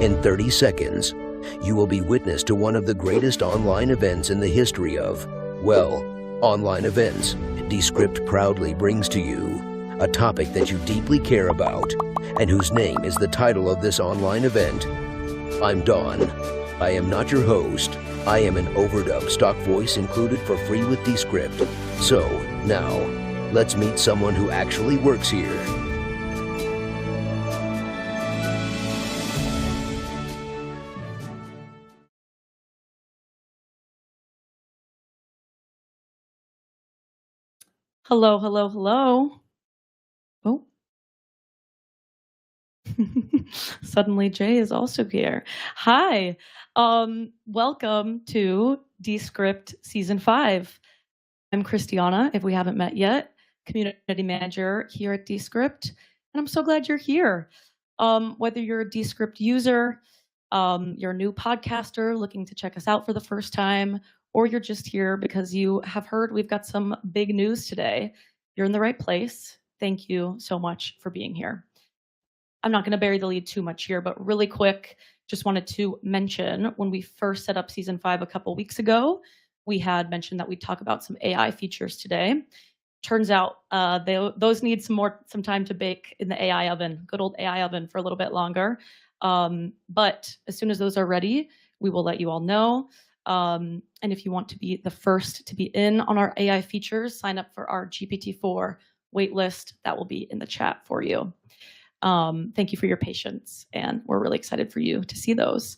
In 30 seconds, you will be witness to one of the greatest online events in the history of, well, online events. Descript proudly brings to you a topic that you deeply care about and whose name is the title of this online event. I'm Don. I am not your host. I am an overdub stock voice included for free with Descript. So, now, let's meet someone who actually works here. Hello, hello, hello. Oh. Suddenly Jay is also here. Hi. Welcome to Descript Season 5. I'm Christiana, if we haven't met yet, community manager here at Descript, and I'm so glad you're here. Whether you're a Descript user, you're a new podcaster looking to check us out for the first time, or you're just here because you have heard we've got some big news today, you're in the right place. Thank you so much for being here. I'm not going to bury the lead too much here, but really quick, just wanted to mention when we first set up season 5 a couple weeks ago, we had mentioned that we'd talk about some AI features today. Turns out those need some time to bake in the AI oven, good old AI oven, for a little bit longer. But as soon as those are ready, we will let you all know. And if you want to be the first to be in on our AI features, sign up for our GPT-4 waitlist. That will be in the chat for you. Thank you for your patience, and we're really excited for you to see those.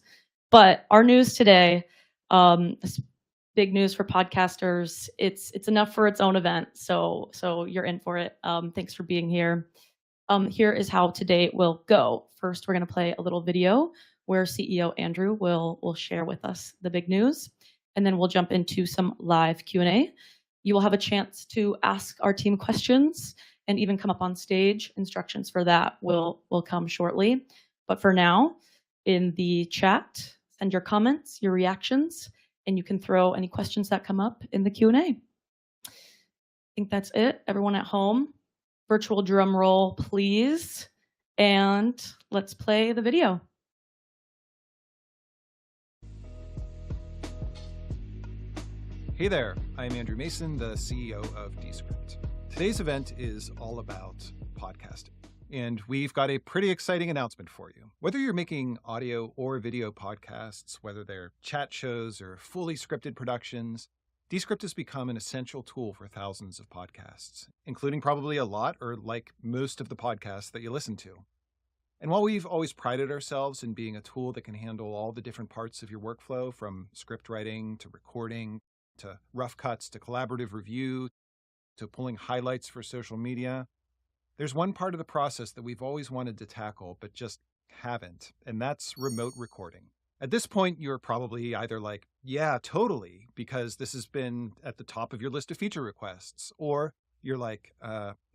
But our news today, this big news for podcasters. It's enough for its own event, so you're in for it. Thanks for being here. Here is how today will go. First, we're going to play a little video where CEO Andrew will share with us the big news, and then we'll jump into some live Q&A. You will have a chance to ask our team questions and even come up on stage. Instructions for that will come shortly. But for now, in the chat, send your comments, your reactions, and you can throw any questions that come up in the Q&A. I think that's it. Everyone at home, virtual drum roll, please. And let's play the video. Hey there, I'm Andrew Mason, the CEO of Descript. Today's event is all about podcasting, and we've got a pretty exciting announcement for you. Whether you're making audio or video podcasts, whether they're chat shows or fully scripted productions, Descript has become an essential tool for thousands of podcasts, including probably a lot or like most of the podcasts that you listen to. And while we've always prided ourselves in being a tool that can handle all the different parts of your workflow, from script writing to recording, to rough cuts, to collaborative review, to pulling highlights for social media, there's one part of the process that we've always wanted to tackle, but just haven't, and that's remote recording. At this point, you're probably either like, yeah, totally, because this has been at the top of your list of feature requests, or you're like,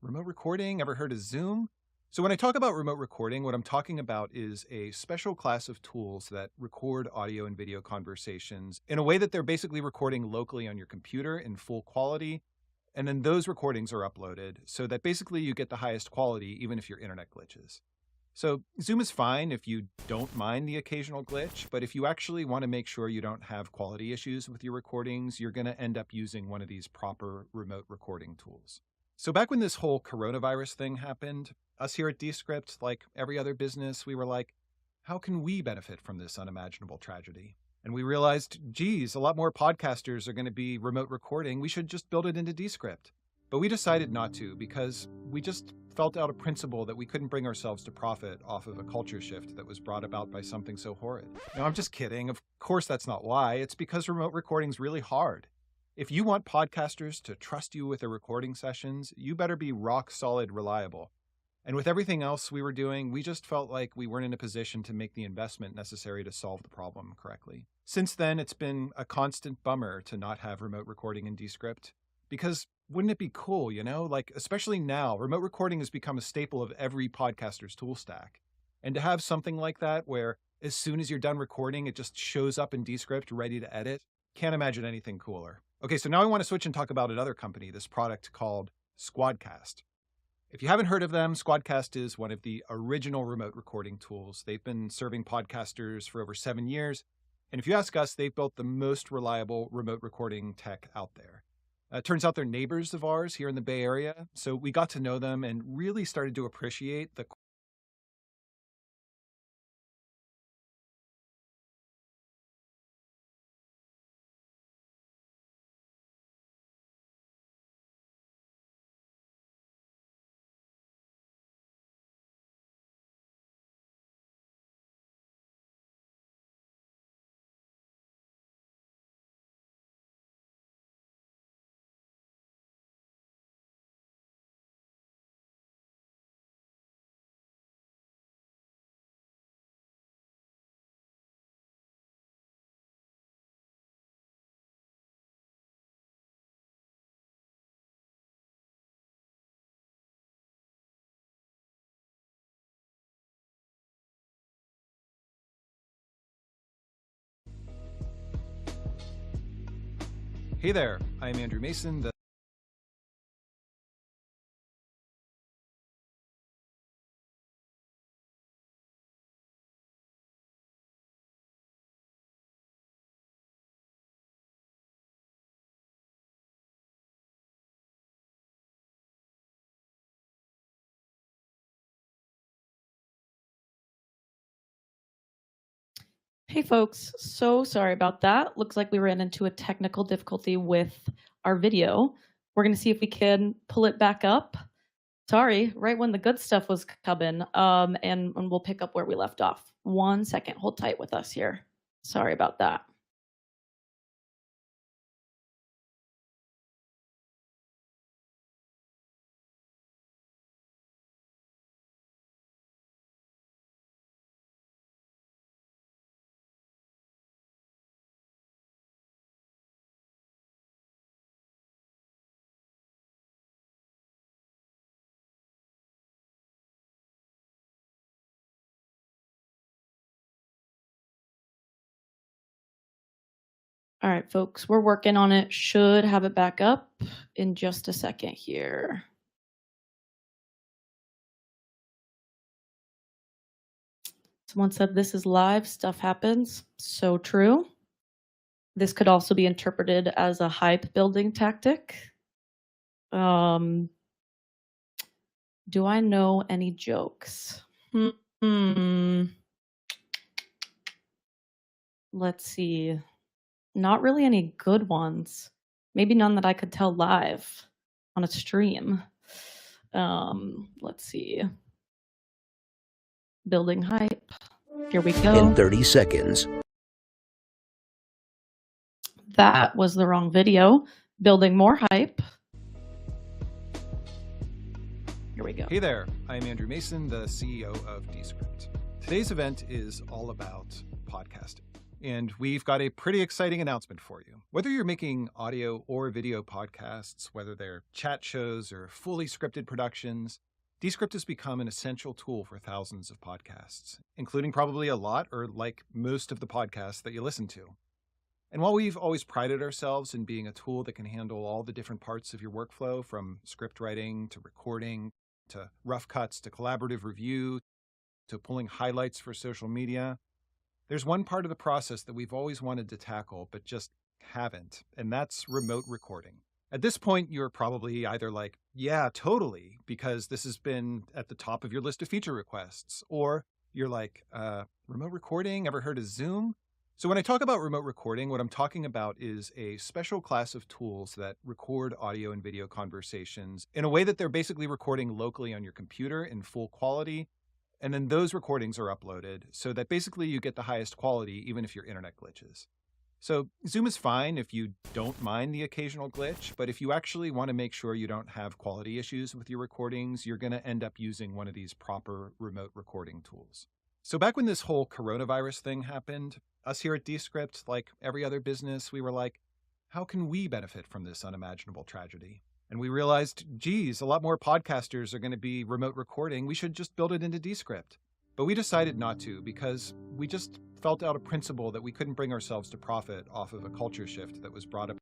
remote recording, ever heard of Zoom? So when I talk about remote recording, what I'm talking about is a special class of tools that record audio and video conversations in a way that they're basically recording locally on your computer in full quality. And then those recordings are uploaded so that basically you get the highest quality even if your internet glitches. So Zoom is fine if you don't mind the occasional glitch, but if you actually want to make sure you don't have quality issues with your recordings, you're going to end up using one of these proper remote recording tools. So back when this whole coronavirus thing happened, us here at Descript, like every other business, we were like, how can we benefit from this unimaginable tragedy? And we realized, geez, a lot more podcasters are going to be remote recording. We should just build it into Descript. But we decided not to because we just felt out of principle that we couldn't bring ourselves to profit off of a culture shift that was brought about by something so horrid. No, I'm just kidding. Of course, that's not why. It's because remote recording is really hard. If you want podcasters to trust you with their recording sessions, you better be rock solid reliable. And with everything else we were doing, we just felt like we weren't in a position to make the investment necessary to solve the problem correctly. Since then, it's been a constant bummer to not have remote recording in Descript. Because wouldn't it be cool, you know? Like, especially now, remote recording has become a staple of every podcaster's tool stack. And to have something like that where as soon as you're done recording, it just shows up in Descript ready to edit, can't imagine anything cooler. Okay, so now I want to switch and talk about another company, this product called Squadcast. If you haven't heard of them, Squadcast is one of the original remote recording tools. They've been serving podcasters for over 7 years. And if you ask us, they've built the most reliable remote recording tech out there. It turns out they're neighbors of ours here in the Bay Area. So we got to know them and really started to appreciate the Hey there, I'm Andrew Mason, the Hey folks, so sorry about that. Looks like we ran into a technical difficulty with our video. We're gonna see if we can pull it back up. Sorry, right when the good stuff was coming, and we'll pick up where we left off. 1 second, hold tight with us here. Sorry about that. All right, folks, we're working on it. Should have it back up in just a second here. Someone said this is live, stuff happens. So true. This could also be interpreted as a hype building tactic. Do I know any jokes? Let's see. Not really any good ones. Maybe none that I could tell live on a stream. Let's see. Building hype. Here we go. In 30 seconds. That was the wrong video. Building more hype. Here we go. Hey there, I'm Andrew Mason, the CEO of Descript. Today's event is all about podcasting, and we've got a pretty exciting announcement for you. Whether you're making audio or video podcasts, whether they're chat shows or fully scripted productions, Descript has become an essential tool for thousands of podcasts, including probably a lot or like most of the podcasts that you listen to. And while we've always prided ourselves in being a tool that can handle all the different parts of your workflow, from script writing to recording, to rough cuts, to collaborative review, to pulling highlights for social media, there's one part of the process that we've always wanted to tackle, but just haven't, and that's remote recording. At this point, you're probably either like, yeah, totally, because this has been at the top of your list of feature requests, or you're like, remote recording, ever heard of Zoom? So when I talk about remote recording, what I'm talking about is a special class of tools that record audio and video conversations in a way that they're basically recording locally on your computer in full quality. And then those recordings are uploaded so that basically you get the highest quality, even if your internet glitches. So Zoom is fine if you don't mind the occasional glitch, but if you actually want to make sure you don't have quality issues with your recordings, you're going to end up using one of these proper remote recording tools. So back when this whole coronavirus thing happened, us here at Descript, like every other business, we were like, how can we benefit from this unimaginable tragedy? And we realized, geez, a lot more podcasters are going to be remote recording. We should just build it into Descript. But we decided not to because we just felt out of principle that we couldn't bring ourselves to profit off of a culture shift that was brought up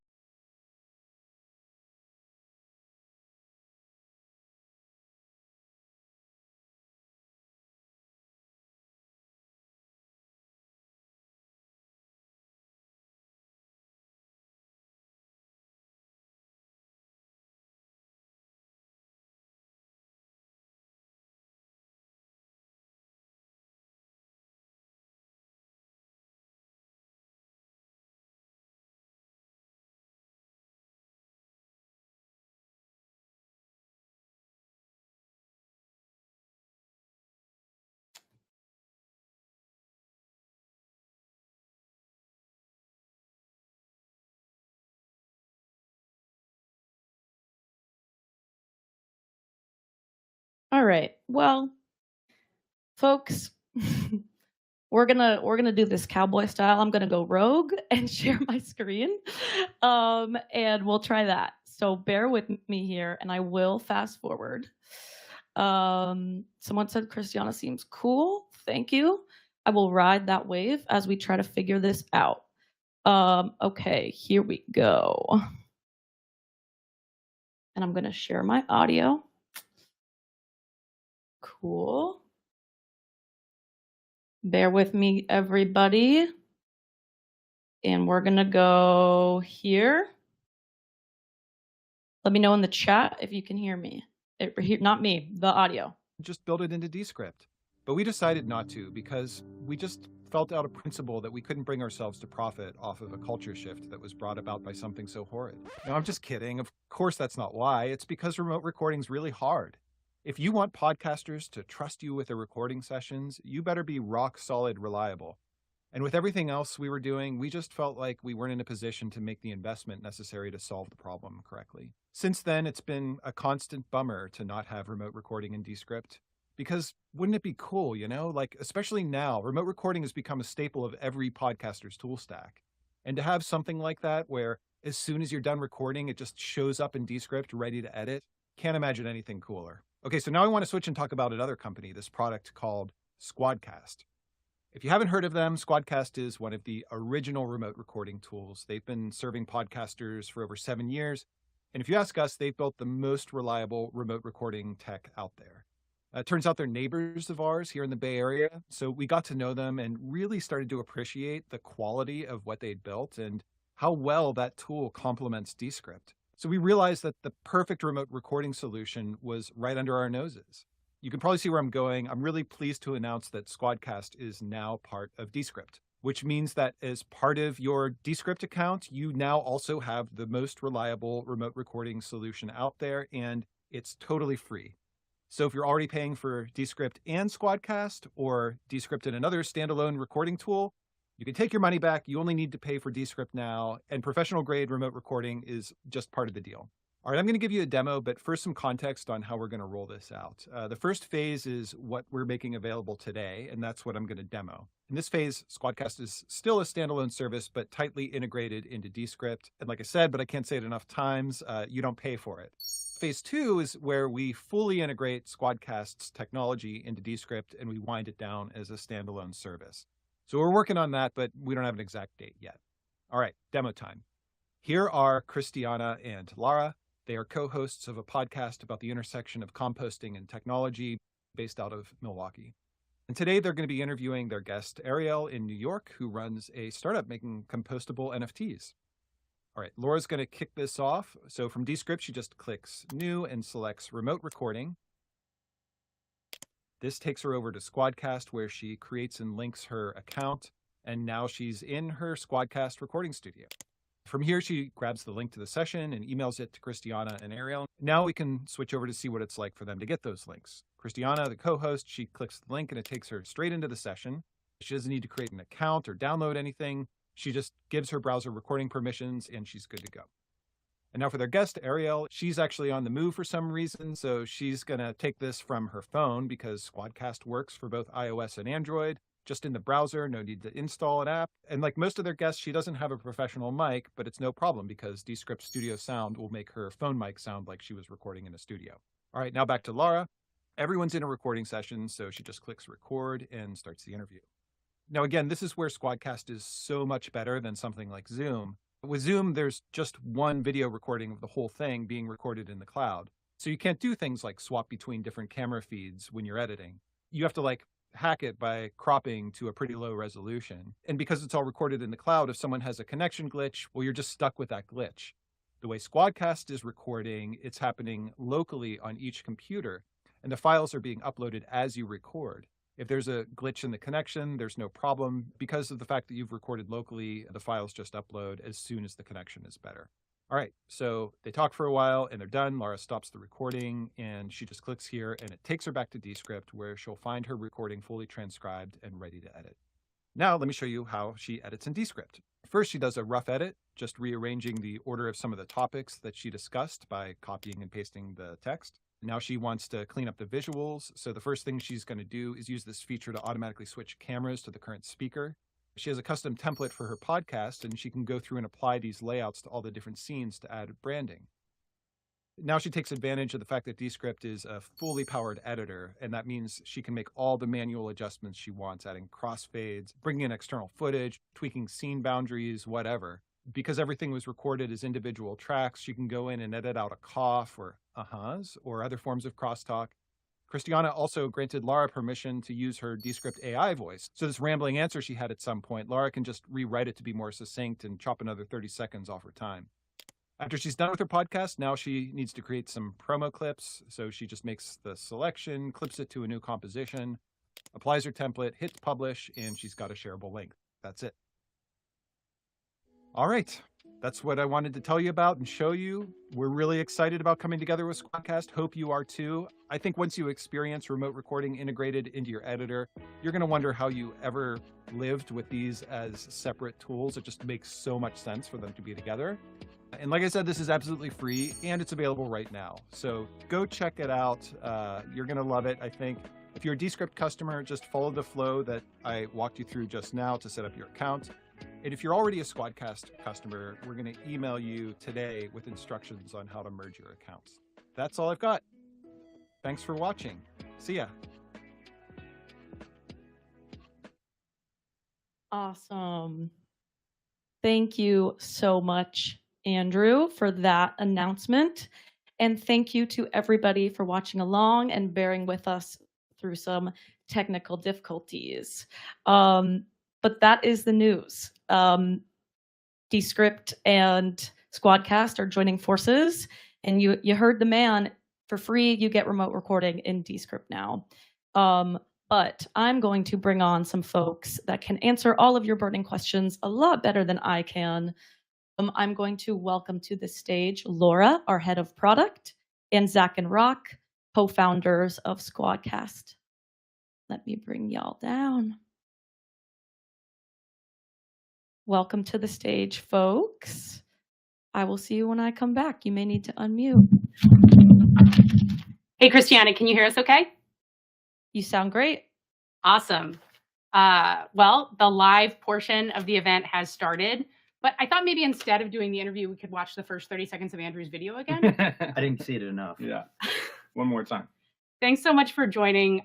All right. Well, folks, we're gonna do this cowboy style. I'm gonna go rogue and share my screen, and we'll try that. So bear with me here, and I will fast forward. Someone said Christiana seems cool. Thank you. I will ride that wave as we try to figure this out. Okay, here we go. And I'm gonna share my audio. Cool. Bear with me, everybody. And we're gonna go here. Let me know in the chat if you can hear me. Not me, the audio. Just build it into Descript. But we decided not to because we just felt out of principle that we couldn't bring ourselves to profit off of a culture shift that was brought about by something so horrid. No, I'm just kidding. Of course, that's not why. It's because remote recording is really hard. If you want podcasters to trust you with their recording sessions, you better be rock solid reliable. And with everything else we were doing, we just felt like we weren't in a position to make the investment necessary to solve the problem correctly. Since then, it's been a constant bummer to not have remote recording in Descript. Because wouldn't it be cool, Like, especially now, remote recording has become a staple of every podcaster's tool stack. And to have something like that where as soon as you're done recording, it just shows up in Descript ready to edit, can't imagine anything cooler. Okay, so now I want to switch and talk about another company, this product called Squadcast. If you haven't heard of them, Squadcast is one of the original remote recording tools. They've been serving podcasters for over 7 years. And if you ask us, they've built the most reliable remote recording tech out there. It turns out they're neighbors of ours here in the Bay Area. So we got to know them and really started to appreciate the quality of what they'd built and how well that tool complements Descript. So we realized that the perfect remote recording solution was right under our noses. You can probably see where I'm going. I'm really pleased to announce that Squadcast is now part of Descript, which means that as part of your Descript account, you now also have the most reliable remote recording solution out there, and it's totally free. So if you're already paying for Descript and Squadcast, or Descript and another standalone recording tool, you can take your money back. You only need to pay for Descript now, and professional grade remote recording is just part of the deal. All right, I'm going to give you a demo, but first some context on how we're going to roll this out. The first phase is what we're making available today, and that's what I'm going to demo. In this phase, Squadcast is still a standalone service, but tightly integrated into Descript. And like I said, but I can't say it enough times, you don't pay for it. Phase 2 is where we fully integrate Squadcast's technology into Descript and we wind it down as a standalone service. So we're working on that, but we don't have an exact date yet. All right, demo time. Here are Christiana and Lara. They are co-hosts of a podcast about the intersection of composting and technology based out of Milwaukee. And today they're going to be interviewing their guest, Ariel, in New York, who runs a startup making compostable NFTs. All right, Laura's going to kick this off. So from Descript, she just clicks New and selects Remote Recording. This takes her over to Squadcast, where she creates and links her account. And now she's in her Squadcast recording studio. From here, she grabs the link to the session and emails it to Christiana and Ariel. Now we can switch over to see what it's like for them to get those links. Christiana, the co-host, she clicks the link and it takes her straight into the session. She doesn't need to create an account or download anything. She just gives her browser recording permissions and she's good to go. And now for their guest, Ariel, she's actually on the move for some reason. So she's going to take this from her phone because Squadcast works for both iOS and Android. Just in the browser, no need to install an app. And like most of their guests, she doesn't have a professional mic, but it's no problem because Descript Studio Sound will make her phone mic sound like she was recording in a studio. All right, now back to Lara. Everyone's in a recording session, so she just clicks record and starts the interview. Now, again, this is where Squadcast is so much better than something like Zoom. With Zoom, there's just one video recording of the whole thing being recorded in the cloud. So you can't do things like swap between different camera feeds when you're editing. You have to hack it by cropping to a pretty low resolution. And because it's all recorded in the cloud, if someone has a connection glitch, well, you're just stuck with that glitch. The way Squadcast is recording, it's happening locally on each computer, and the files are being uploaded as you record. If there's a glitch in the connection, there's no problem. Because of the fact that you've recorded locally, the files just upload as soon as the connection is better. All right, so they talk for a while and they're done. Lara stops the recording and she just clicks here and it takes her back to Descript where she'll find her recording fully transcribed and ready to edit. Now let me show you how she edits in Descript. First, she does a rough edit, just rearranging the order of some of the topics that she discussed by copying and pasting the text. Now she wants to clean up the visuals. So the first thing she's going to do is use this feature to automatically switch cameras to the current speaker. She has a custom template for her podcast, and she can go through and apply these layouts to all the different scenes to add branding. Now she takes advantage of the fact that Descript is a fully powered editor, and that means she can make all the manual adjustments she wants, adding crossfades, bringing in external footage, tweaking scene boundaries, whatever. Because everything was recorded as individual tracks, she can go in and edit out a cough or uh-huhs or other forms of crosstalk. Christiana also granted Laura permission to use her Descript AI voice. So this rambling answer she had at some point, Laura can just rewrite it to be more succinct and chop another 30 seconds off her time. After she's done with her podcast, now she needs to create some promo clips. So she just makes the selection, clips it to a new composition, applies her template, hits publish, and she's got a shareable link. That's it. All right. That's what I wanted to tell you about and show you. We're really excited about coming together with Squadcast. Hope you are too. I think once you experience remote recording integrated into your editor, you're going to wonder how you ever lived with these as separate tools. It just makes so much sense for them to be together. And like I said, this is absolutely free and it's available right now. So go check it out. You're going to love it, I think. If you're a Descript customer, just follow the flow that I walked you through just now to set up your account. And if you're already a Squadcast customer, we're going to email you today with instructions on how to merge your accounts. That's all I've got. Thanks for watching. See ya. Awesome. Thank you so much, Andrew, for that announcement. And thank you to everybody for watching along and bearing with us through some technical difficulties. But that is the news. Descript and Squadcast are joining forces, and you heard the man. For free, you get remote recording in Descript now. But I'm going to bring on some folks that can answer all of your burning questions a lot better than I can. I'm going to welcome to the stage Laura, our head of product, and Zach and Rock, co-founders of Squadcast. Let me bring y'all down. Welcome to the stage, folks. I will see you when I come back. You may need to unmute. Hey, Christiana, can you hear us okay? You sound great. Awesome. Well, the live portion of the event has started, but I thought maybe instead of doing the interview, we could watch the first 30 seconds of Andrew's video again. I didn't see it enough. Yeah. One more time. Thanks so much for joining.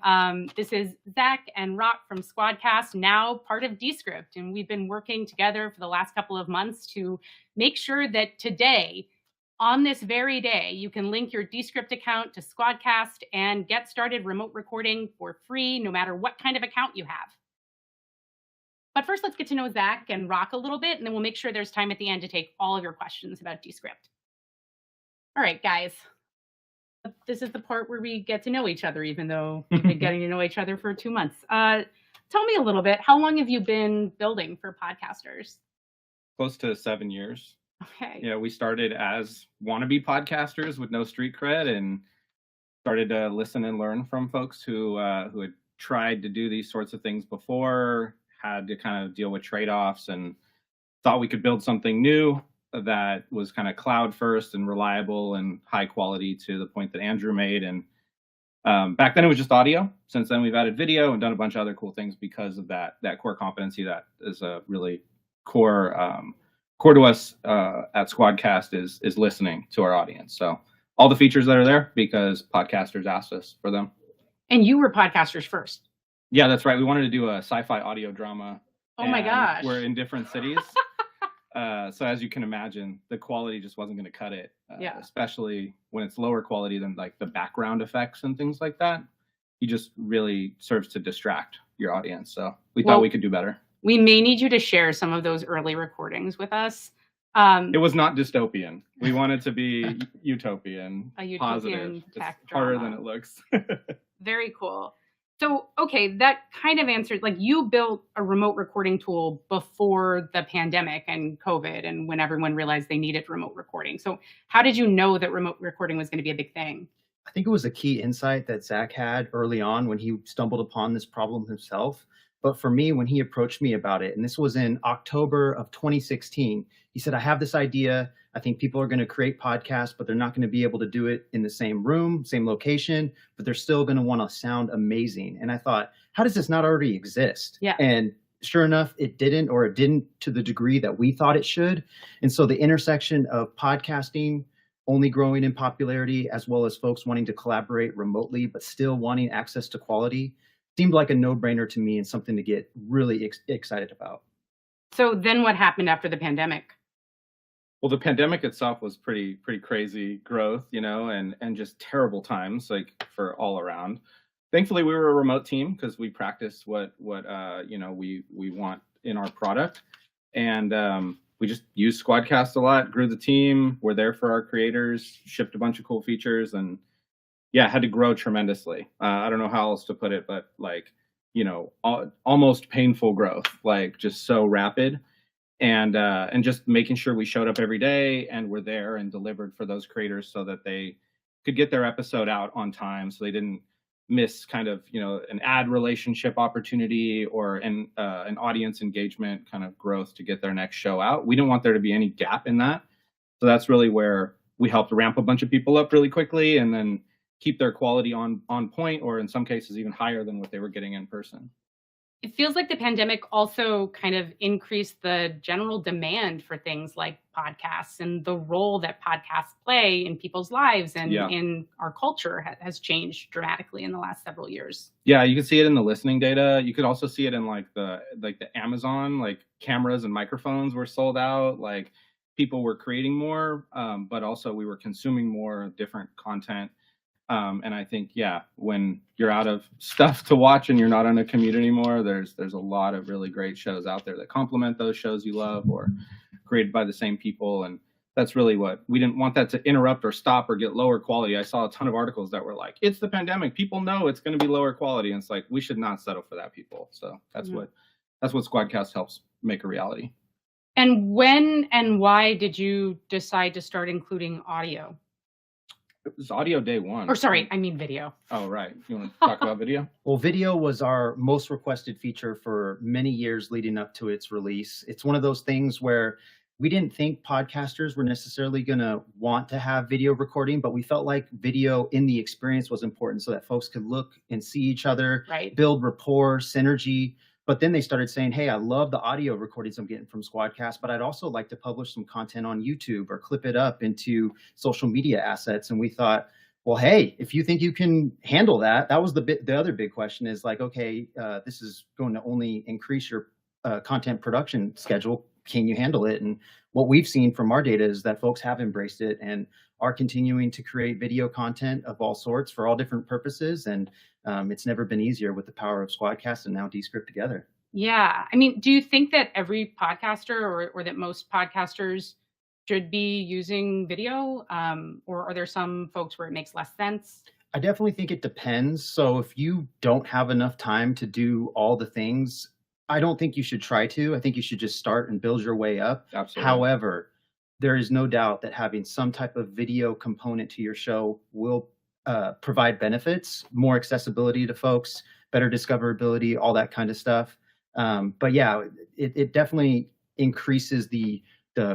This is Zach and Rock from Squadcast, now part of Descript, and we've been working together for the last couple of months to make sure that today, on this very day, you can link your Descript account to Squadcast and get started remote recording for free, no matter what kind of account you have. But first, let's get to know Zach and Rock a little bit, and then we'll make sure there's time at the end to take all of your questions about Descript. All right, guys. This is the part where we get to know each other, even though we've been getting to know each other for 2 months. Tell me a little bit, how long have you been building for podcasters? Close to 7 years. Okay. Yeah, we started as wannabe podcasters with no street cred and started to listen and learn from folks who had tried to do these sorts of things before, had to kind of deal with trade-offs, and thought we could build something new that was kind of cloud first and reliable and high quality to the point that Andrew made. And back then it was just audio. Since then we've added video and done a bunch of other cool things because of that core competency that is a really core to us at Squadcast is listening to our audience. So all the features that are there because podcasters asked us for them. And you were podcasters first. Yeah, that's right. We wanted to do a sci-fi audio drama. Oh my gosh. We're in different cities. So as you can imagine, the quality just wasn't going to cut it, yeah. Especially when it's lower quality than like the background effects and things like that. He just really serves to distract your audience. So we thought we could do better. We may need you to share some of those early recordings with us. It was not dystopian. We wanted to be utopian, a utopian positive. It's tech harder drama. than it looks. Very cool. So, okay, that kind of answers, like you built a remote recording tool before the pandemic and COVID and when everyone realized they needed remote recording. So how did you know that remote recording was going to be a big thing? I think it was a key insight that Zach had early on when he stumbled upon this problem himself. But for me, when he approached me about it, and this was in October of 2016, he said, I have this idea. I think people are going to create podcasts, but they're not going to be able to do it in the same room, same location, but they're still going to want to sound amazing. And I thought, how does this not already exist? Yeah. And sure enough, it didn't, or it didn't to the degree that we thought it should. And so the intersection of podcasting only growing in popularity, as well as folks wanting to collaborate remotely, but still wanting access to quality, seemed like a no-brainer to me and something to get really excited about. So then what happened after the pandemic? Well, the pandemic itself was pretty crazy growth, and just terrible times, like, for all around. Thankfully, we were a remote team because we practiced what we want in our product, and we just used Squadcast a lot, grew the team, we're there for our creators, shipped a bunch of cool features, and yeah, had to grow tremendously. I don't know how else to put it, but almost painful growth, like just so rapid. And just making sure we showed up every day and were there and delivered for those creators so that they could get their episode out on time, so they didn't miss kind of an ad relationship opportunity or an audience engagement kind of growth to get their next show out. We didn't want there to be any gap in that, so that's really where we helped ramp a bunch of people up really quickly and then keep their quality on point, or in some cases even higher than what they were getting in person. It feels like the pandemic also kind of increased the general demand for things like podcasts, and the role that podcasts play in people's lives and in our culture has changed dramatically in the last several years. Yeah, you can see it in the listening data. You could also see it in the Amazon, like, cameras and microphones were sold out. Like, people were creating more, but also we were consuming more different content. And I think, when you're out of stuff to watch and you're not on a commute anymore, there's a lot of really great shows out there that complement those shows you love or created by the same people. And that's really what we didn't want that to interrupt or stop or get lower quality. I saw a ton of articles that were like, it's the pandemic, people know it's going to be lower quality. And it's like, we should not settle for that, people. So that's what Squadcast helps make a reality. And when and why did you decide to start including audio? It was audio day one. Or sorry, I mean video. Oh, right. You want to talk about video? Well, video was our most requested feature for many years leading up to its release. It's one of those things where we didn't think podcasters were necessarily going to want to have video recording, but we felt like video in the experience was important so that folks could look and see each other, build rapport, synergy. But then they started saying, hey, I love the audio recordings I'm getting from Squadcast, but I'd also like to publish some content on YouTube or clip it up into social media assets. And we thought, well, hey, if you think you can handle that, that was the other big question is like, okay, this is going to only increase your content production schedule. Can you handle it? And what we've seen from our data is that folks have embraced it and are continuing to create video content of all sorts for all different purposes. And it's never been easier with the power of Squadcast and now Descript together. Yeah. I mean, do you think that every podcaster or that most podcasters should be using video? Or are there some folks where it makes less sense? I definitely think it depends. So if you don't have enough time to do all the things, I don't think you should try to. I think you should just start and build your way up. Absolutely. However, there is no doubt that having some type of video component to your show will provide benefits, more accessibility to folks, better discoverability, all that kind of stuff. But yeah, it definitely increases the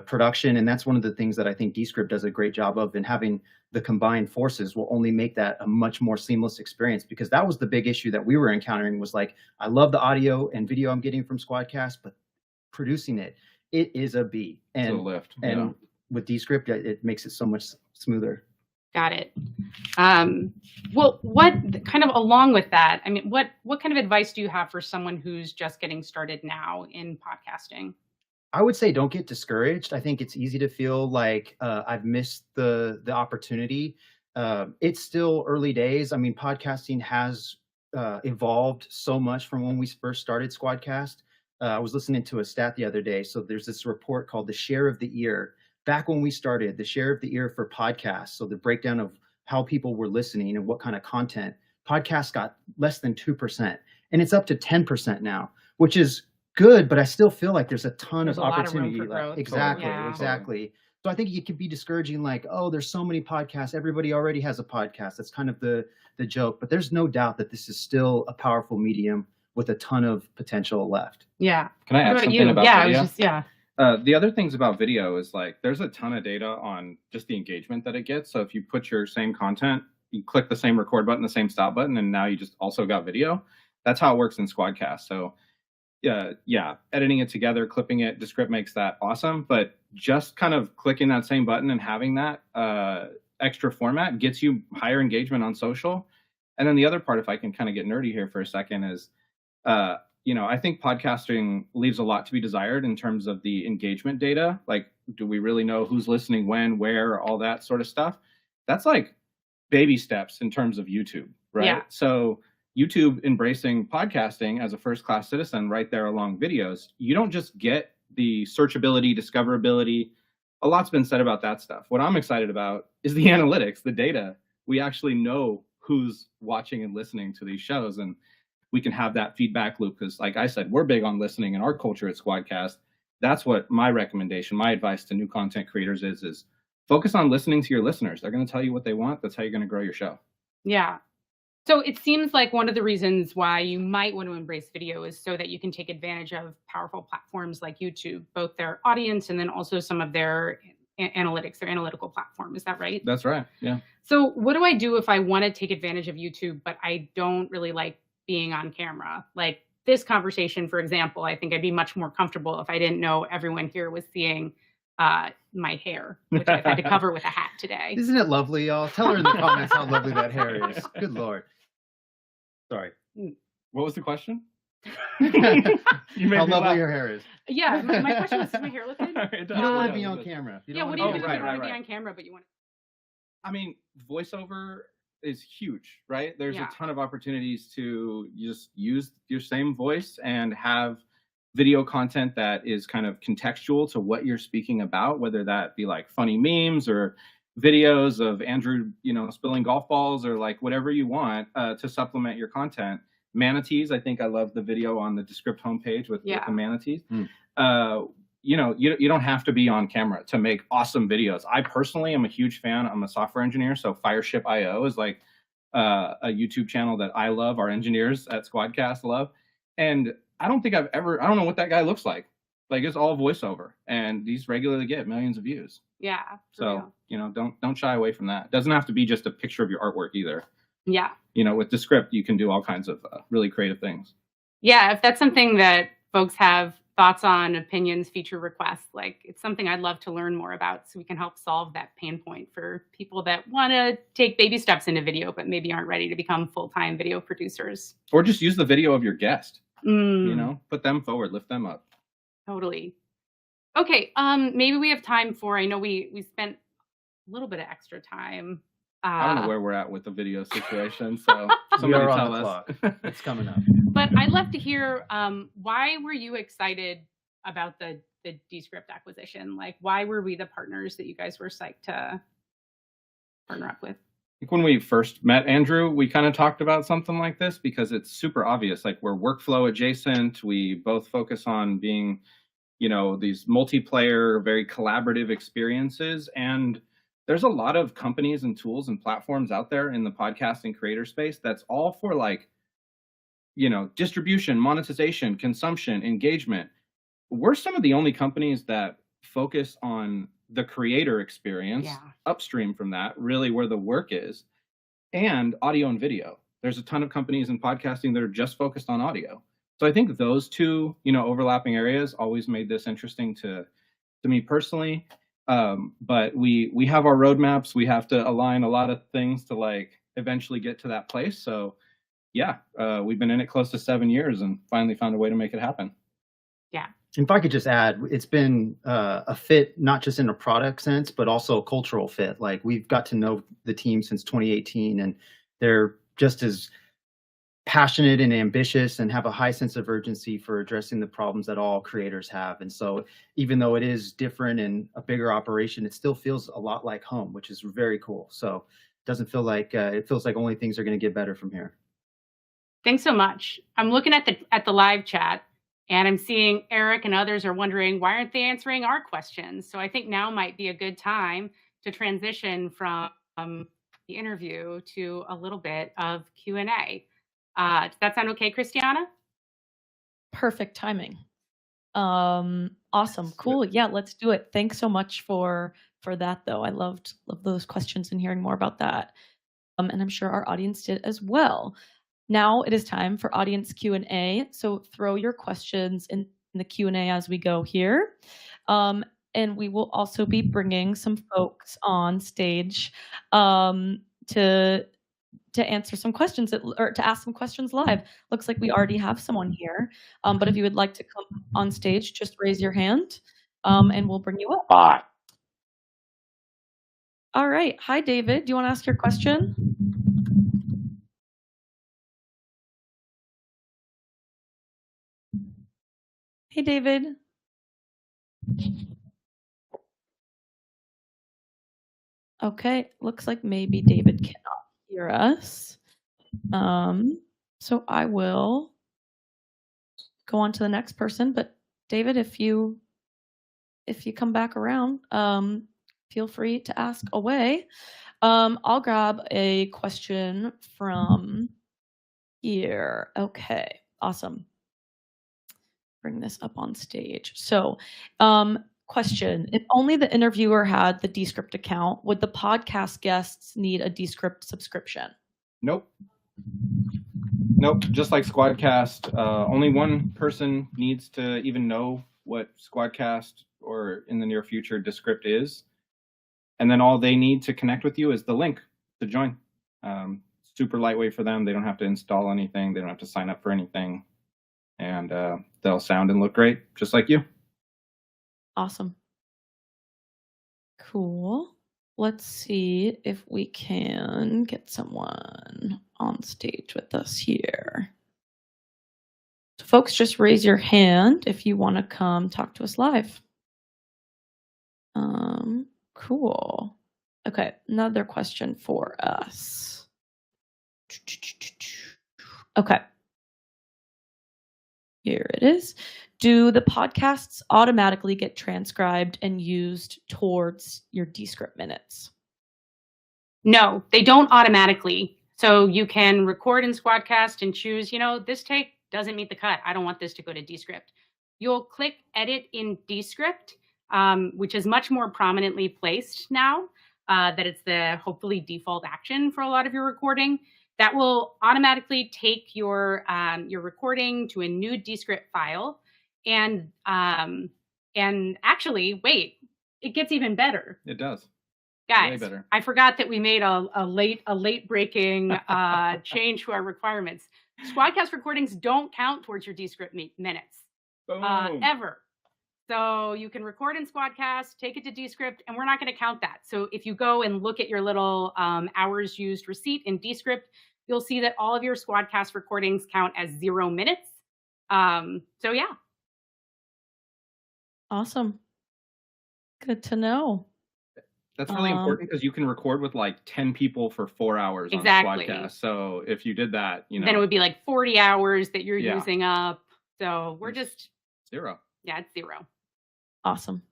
production. And that's one of the things that I think Descript does a great job of, and having the combined forces will only make that a much more seamless experience, because that was the big issue that we were encountering was like, I love the audio and video I'm getting from Squadcast, but producing it is a beat. And, it's a lift. And with Descript, it makes it so much smoother. Got it. Well, what kind of along with that, I mean, what kind of advice do you have for someone who's just getting started now in podcasting? I would say don't get discouraged. I think it's easy to feel like I've missed the opportunity. It's still early days. I mean, podcasting has evolved so much from when we first started Squadcast. I was listening to a stat the other day. So there's this report called the share of the ear. Back when we started, the share of the ear for podcasts, so the breakdown of how people were listening and what kind of content, podcasts got less than 2%. And it's up to 10% now, which is good, but I still feel like there's a ton of opportunity. Exactly. So I think it could be discouraging, like, oh, there's so many podcasts. Everybody already has a podcast. That's kind of the joke. But there's no doubt that this is still a powerful medium with a ton of potential left. Yeah. Can I What add about something you? about Yeah, I video? was just, yeah. The other things about video is like there's a ton of data on just the engagement that it gets. So if you put your same content, you click the same record button, the same stop button, and now you just also got video. That's how it works in Squadcast. So yeah, editing it together, clipping it, Descript makes that awesome. But just kind of clicking that same button and having that extra format gets you higher engagement on social. And then the other part, if I can kind of get nerdy here for a second, is I think podcasting leaves a lot to be desired in terms of the engagement data. Like, do we really know who's listening, when, where, all that sort of stuff? That's like baby steps in terms of YouTube, right? Yeah. So YouTube embracing podcasting as a first-class citizen right there along videos, you don't just get the searchability, discoverability. A lot's been said about that stuff. What I'm excited about is the analytics, the data. We actually know who's watching and listening to these shows, and we can have that feedback loop because, like I said, we're big on listening in our culture at Squadcast. That's what my recommendation, my advice to new content creators is focus on listening to your listeners. They're going to tell you what they want. That's how you're going to grow your show. Yeah. So it seems like one of the reasons why you might want to embrace video is so that you can take advantage of powerful platforms like YouTube, both their audience and then also some of their analytics, their analytical platform. Is that right? That's right. Yeah. So what do I do if I want to take advantage of YouTube, but I don't really like being on camera? Like this conversation, for example, I think I'd be much more comfortable if I didn't know everyone here was seeing my hair, which I've had to cover with a hat today. Isn't it lovely, y'all? Tell her in the comments how lovely that hair is. Good Lord. Sorry. What was the question? How lovely your hair is. Yeah, my question was, does my hair look good? You don't want to be on camera. Yeah, what do you do if you right, don't want to right, be right. on camera, but you want to? I mean, voiceover is huge, right? There's Yeah. a ton of opportunities to just use your same voice and have video content that is kind of contextual to what you're speaking about, whether that be like funny memes or videos of Andrew, spilling golf balls or like whatever you want to supplement your content. Manatees, I think I love the video on the Descript homepage with the manatees. You don't have to be on camera to make awesome videos. I personally am a huge fan. I'm a software engineer, so Fireship.io is like a YouTube channel that I love. Our engineers at Squadcast love, and I don't know what that guy looks like. Like it's all voiceover, and these regularly get millions of views. Yeah. So don't shy away from that. It doesn't have to be just a picture of your artwork either. Yeah. With Descript, you can do all kinds of really creative things. Yeah, if that's something that folks have thoughts on, opinions, feature requests, like it's something I'd love to learn more about so we can help solve that pain point for people that want to take baby steps into video, but maybe aren't ready to become full-time video producers. Or just use the video of your guest, put them forward, lift them up. Totally. Okay, maybe we have time for, I know we spent a little bit of extra time. I don't know where we're at with the video situation, so We somebody are on tell the us. clock. It's coming up. But I'd love to hear why were you excited about the Descript acquisition? Like, why were we the partners that you guys were psyched to partner up with? I think when we first met Andrew, we kind of talked about something like this because it's super obvious. Like we're workflow adjacent. We both focus on being, these multiplayer, very collaborative experiences. And there's a lot of companies and tools and platforms out there in the podcasting creator space that's all for like, distribution, monetization, consumption, engagement. We're some of the only companies that focus on the creator experience upstream from that, really where the work is, and audio and video. There's a ton of companies in podcasting that are just focused on audio. So I think those two, overlapping areas always made this interesting to me personally. But we have our roadmaps. We have to align a lot of things to like eventually get to that place. So yeah, we've been in it close to 7 years and finally found a way to make it happen. Yeah. If I could just add, it's been a fit, not just in a product sense, but also a cultural fit. Like we've got to know the team since 2018, and they're just as passionate and ambitious and have a high sense of urgency for addressing the problems that all creators have. And so even though it is different and a bigger operation, it still feels a lot like home, which is very cool. So it doesn't feel like, it feels like only things are going to get better from here. Thanks so much. I'm looking at the live chat, and I'm seeing Eric and others are wondering, why aren't they answering our questions? So I think now might be a good time to transition from the interview to a little bit of Q&A. Does that sound okay, Christiana? perfect timing. Awesome. Cool. Yeah, let's do it. Thanks so much for that though. I loved those questions and hearing more about that. And I'm sure our audience did as well. Now it is time for audience Q&A. So throw your questions in the Q&A as we go here. And we will also be bringing some folks on stage to answer some questions or to ask some questions live. Looks like we already have someone here. But if you would like to come on stage, just raise your hand and we'll bring you up. Bye. All right. Hi, David. Do you want to ask your question? Hey, David. Okay. Looks like maybe David cannot hear us. So I will go on to the next person. But David, if you come back around, feel free to ask away. I'll grab a question from here. Okay, awesome. Bring this up on stage. So, question: if only the interviewer had the Descript account, would the podcast guests need a Descript subscription? Nope. Nope. Just like Squadcast, only one person needs to even know what Squadcast or in the near future Descript is. And then all they need to connect with you is the link to join. Super lightweight for them. They don't have to install anything. They don't have to sign up for anything. And they'll sound and look great, just like you. Awesome. Cool. Let's see if we can get someone on stage with us here. So folks, just raise your hand if you want to come talk to us live. Cool. Okay, another question for us. Okay. Here it is. Do the podcasts automatically get transcribed and used towards your Descript minutes? No, they don't automatically. So you can record in Squadcast and choose, this take doesn't meet the cut. I don't want this to go to Descript. You'll click Edit in Descript, which is much more prominently placed now that it's the hopefully default action for a lot of your recording. That will automatically take your recording to a new Descript file. And actually, wait, it gets even better. It does. Guys, way better. I forgot that we made a late breaking change to our requirements. Squadcast recordings don't count towards your Descript minutes ever. So you can record in Squadcast, take it to Descript, and we're not going to count that. So if you go and look at your little hours used receipt in Descript, you'll see that all of your Squadcast recordings count as 0 minutes. So yeah. Awesome. Good to know. That's really important because you can record with like 10 people for 4 hours exactly. on Squadcast. So if you did that, then it would be like 40 hours that you're using up. So we're just 0. Yeah, it's 0. Awesome.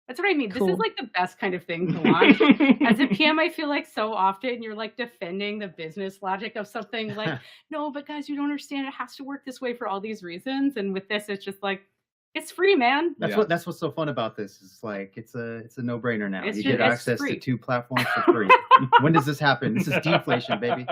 That's what I mean. Cool. This is like the best kind of thing to watch. As a PM, I feel like so often you're like defending the business logic of something like, no, but guys, you don't understand. It has to work this way for all these reasons. And with this, it's just like, it's free, man. That's what's so fun about this. Is like it's a no-brainer now. You get it's access free. to 2 platforms for free. When does this happen? This is deflation, baby.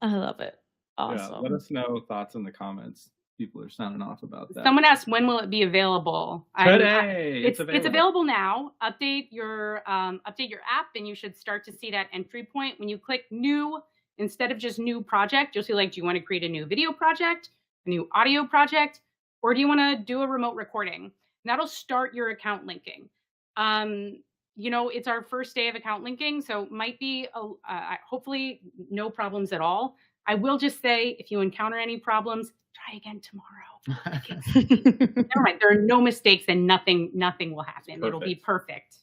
I love it. Awesome. Yeah, let us know thoughts in the comments. People are sounding off about that. Someone asked, when will it be available? Today. It's available now. Update your app, and you should start to see that entry point. When you click new, instead of just new project, you'll see like, do you want to create a new video project, a new audio project, or do you want to do a remote recording? And that'll start your account linking. It's our first day of account linking, so might be hopefully no problems at all. I will just say, if you encounter any problems, try again tomorrow. Never mind. There are no mistakes, and nothing will happen. It'll be perfect.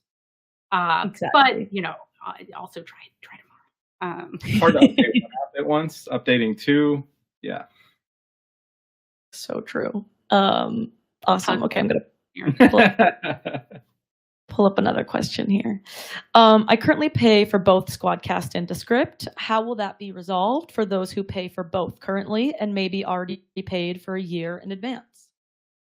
Exactly. But also try tomorrow. Hard to update one app at once. Updating 2, yeah. So true. Awesome. Okay, I'm gonna. pull up another question here. I currently pay for both Squadcast and Descript. How will that be resolved for those who pay for both currently and maybe already paid for a year in advance?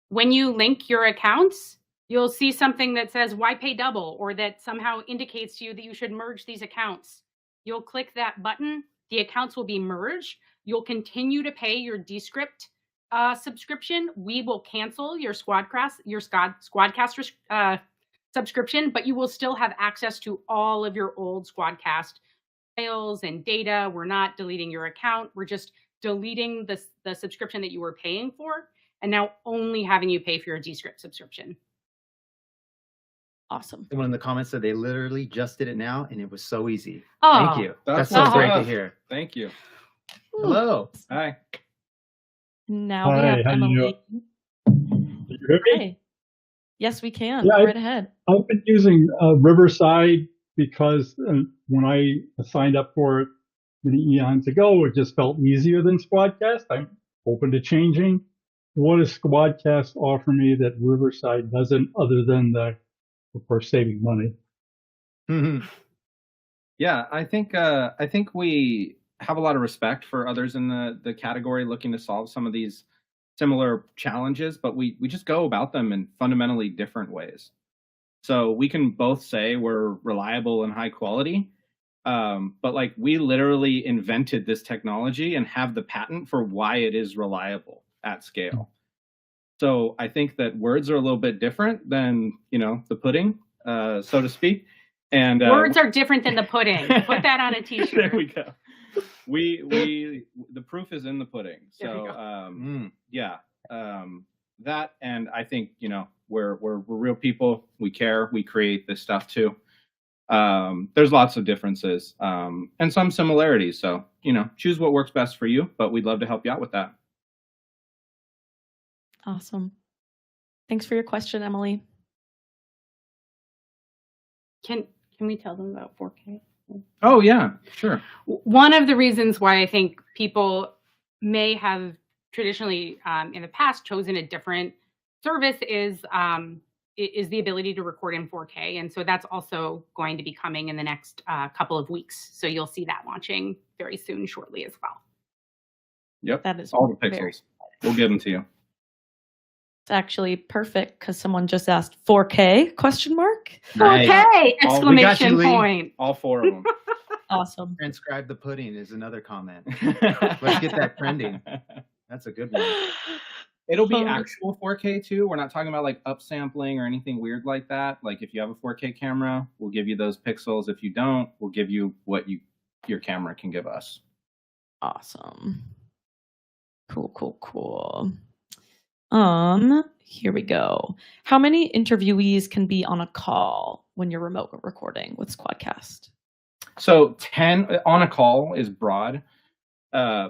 When you link your accounts, you'll see something that says, why pay double? Or that somehow indicates to you that you should merge these accounts. You'll click that button. The accounts will be merged. You'll continue to pay your Descript subscription. We will cancel your Squadcast subscription, but you will still have access to all of your old Squadcast files and data. We're not deleting your account. We're just deleting the subscription that you were paying for, and now only having you pay for your Descript subscription. Awesome. Someone in the comments said they literally just did it now, and it was so easy. Oh, Thank you. That's that's so great to awesome. hear. Thank you. Hello. Hi. Now we Hi, have how you Emily. Can you hear me? Hi. Yes, we can. Yeah, Go right ahead. I've been using Riverside because when I signed up for it many eons ago, it just felt easier than Squadcast. I'm open to changing. What does Squadcast offer me that Riverside doesn't, other than of course, saving money? Yeah, I think we have a lot of respect for others in the category looking to solve some of these similar challenges, but we just go about them in fundamentally different ways. So we can both say we're reliable and high quality, but like we literally invented this technology and have the patent for why it is reliable at scale. So I think that words are a little bit different than, the pudding, so to speak. And words are different than the pudding. Put that on a t-shirt. There we go. We the proof is in the pudding. So that, and I think we're real people. We care. We create this stuff too. There's lots of differences and some similarities. So choose what works best for you. But we'd love to help you out with that. Awesome. Thanks for your question, Emily. Can we tell them about 4K? Oh yeah, sure. One of the reasons why I think people may have traditionally in the past chosen a different service is the ability to record in 4K, and so that's also going to be coming in the next couple of weeks. So you'll see that launching very soon, shortly as well. Yep, That is all the very pixels. We'll give them to you. It's actually perfect because someone just asked 4K question mark. Nice. 4K! Oh, we got you, Exclamation Lee. point. All four of them. Awesome. Transcribe the pudding is another comment. Let's get that trending. That's a good one. It'll be actual 4K too. We're not talking about like upsampling or anything weird like that. Like if you have a 4K camera, we'll give you those pixels. If you don't, we'll give you what your camera can give us. Awesome. Cool. Here we go. How many interviewees can be on a call when you're remote recording with Squadcast? So 10 on a call is broad.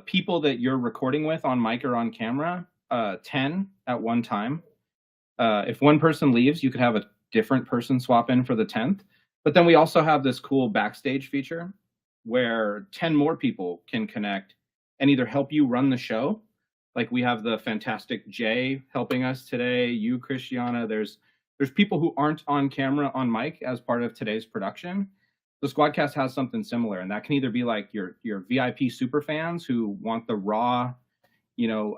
People that you're recording with on mic or on camera, 10 at one time. If one person leaves, you could have a different person swap in for the 10th. But then we also have this cool backstage feature where 10 more people can connect and either help you run the show. Like we have the fantastic Jay helping us today, you, Christiana. There's people who aren't on camera on mic as part of today's production. The Squadcast has something similar, and that can either be like your VIP super fans who want the raw,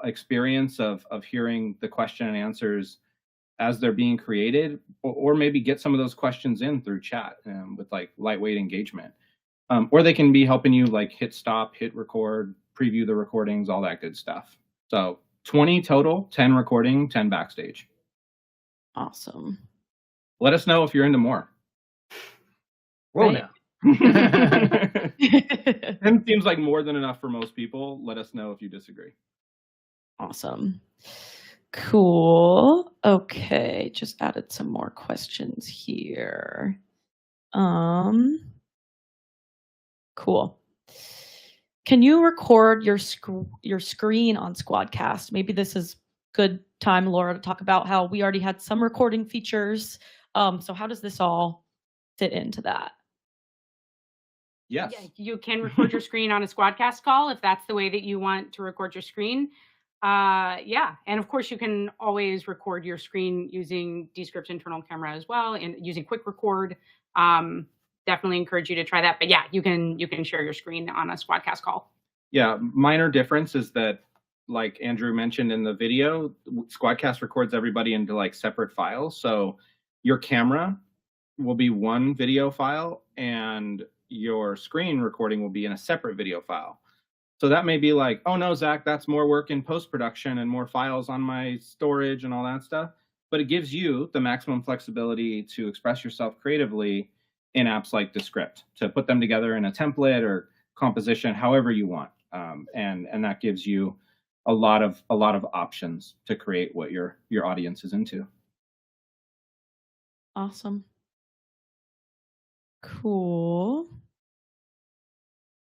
experience of hearing the question and answers as they're being created, or maybe get some of those questions in through chat with like lightweight engagement. Or they can be helping you like hit stop, hit record, preview the recordings, all that good stuff. So 20 total, 10 recording, 10 backstage. Awesome. Let us know if you're into more. Whoa, Right. now. 10 seems like more than enough for most people. Let us know if you disagree. Awesome. Cool. Okay, just added some more questions here. Cool. Can you record your screen on Squadcast? Maybe this is good time, Laura, to talk about how we already had some recording features. So how does this all fit into that? Yes. Yeah, you can record your screen on a Squadcast call if that's the way that you want to record your screen. Yeah, and of course you can always record your screen using Descript's internal camera as well, and using quick record. Definitely encourage you to try that. But yeah, you can share your screen on a Squadcast call. Yeah, minor difference is that, like Andrew mentioned in the video, Squadcast records everybody into like separate files. So your camera will be one video file and your screen recording will be in a separate video file. So that may be like, oh no, Zach, that's more work in post-production and more files on my storage and all that stuff. But it gives you the maximum flexibility to express yourself creatively in apps like Descript, to put them together in a template or composition, however you want. And that gives you a lot of options to create what your audience is into. Awesome. Cool.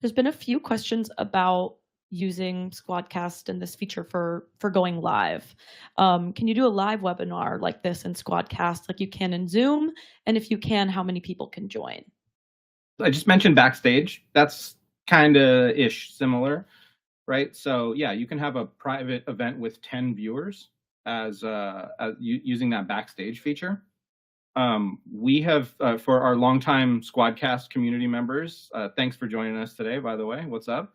There's been a few questions about using Squadcast and this feature for going live. Can you do a live webinar like this in Squadcast like you can in Zoom? And if you can, how many people can join? I just mentioned Backstage. That's kind of similar, right? So yeah, you can have a private event with 10 viewers as using that Backstage feature. We have, for our longtime Squadcast community members, thanks for joining us today, by the way. What's up?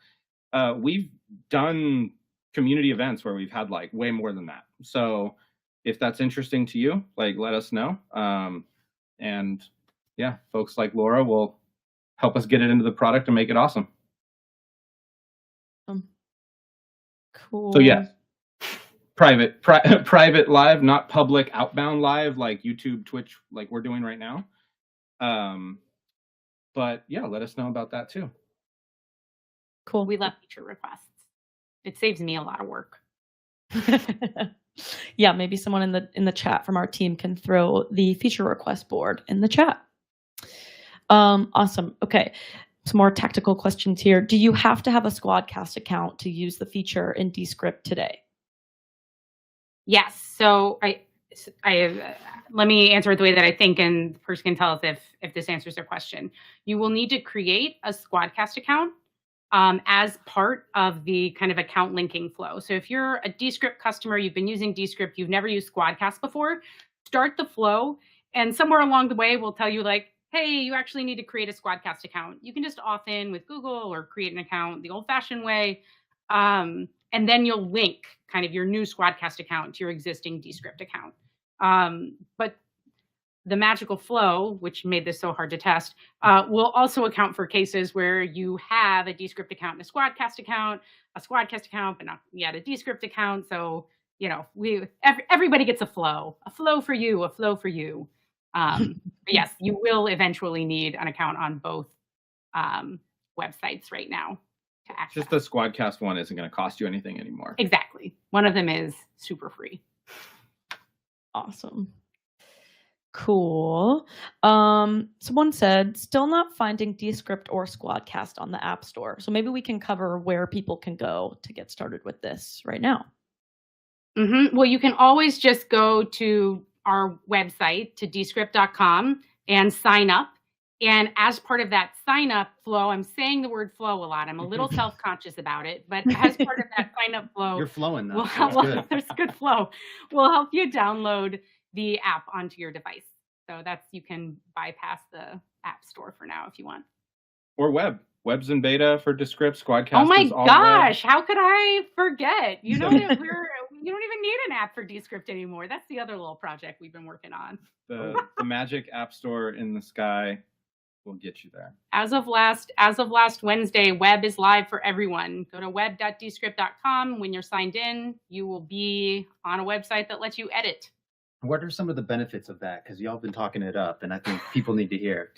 We've done community events where we've had like way more than that. So if that's interesting to you, like let us know. And yeah, folks like Laura will help us get it into the product and make it awesome. Cool. So yeah. Private live, not public outbound live like YouTube, Twitch, like we're doing right now. But yeah, let us know about that too. Cool. We love feature requests. It saves me a lot of work. Yeah, maybe someone in the chat from our team can throw the feature request board in the chat. Awesome. Okay. Some more tactical questions here. Do you have to have a Squadcast account to use the feature in Descript today? Yes. So I let me answer it the way that I think, and the person can tell us if this answers their question. You will need to create a Squadcast account as part of the kind of account linking flow. So if you're a Descript customer, you've been using Descript, you've never used Squadcast before, start the flow, and somewhere along the way we'll tell you like, hey, you actually need to create a Squadcast account. You can just opt in with Google or create an account the old-fashioned way. And then you'll link kind of your new Squadcast account to your existing Descript account. But the magical flow, which made this so hard to test, will also account for cases where you have a Descript account and a Squadcast account, but not yet a Descript account. So, you know, everybody gets a flow for you, a flow for you. But yes, you will eventually need an account on both websites right now. Just the Squadcast one isn't going to cost you anything anymore. Exactly. One of them is super free. Awesome. Cool. Someone said, still not finding Descript or Squadcast on the App Store. So maybe we can cover where people can go to get started with this right now. Well, you can always just go to our website, to descript.com, and sign up. And as part of that sign up flow, I'm saying the word flow a lot. I'm a little self-conscious about it, but as part of that sign up flow, You're flowing though. There's good flow. We'll help you download the app onto your device. So you can bypass the app store for now if you want. Or web's in beta for Descript. Squadcast. Oh my is all gosh, web. how could I forget? You know that you don't even need an app for Descript anymore. That's the other little project we've been working on. The magic app store in the sky will get you there. As of last Wednesday, web is live for everyone. Go to web.descript.com. When you're signed in, you will be on a website that lets you edit. What are some of the benefits of that? Because y'all been talking it up, and I think people need to hear.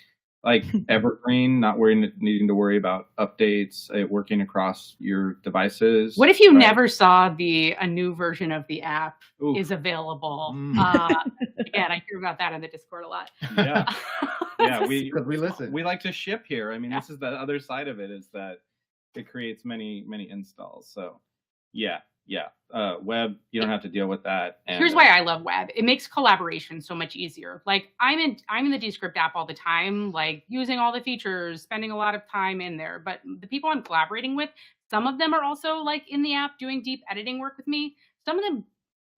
Like evergreen, not needing to worry about updates, working across your devices. What if you never saw a new version of the app is available? Again, I hear about that in the Discord a lot. Yeah. Yeah, we listen. We like to ship here. I mean, this is the other side of it, is that it creates many installs. So yeah. Web, you don't have to deal with that. And here's why I love web. It makes collaboration so much easier. Like I'm in the Descript app all the time, like using all the features, spending a lot of time in there. But the people I'm collaborating with, Some of them are also like in the app doing deep editing work with me. Some of them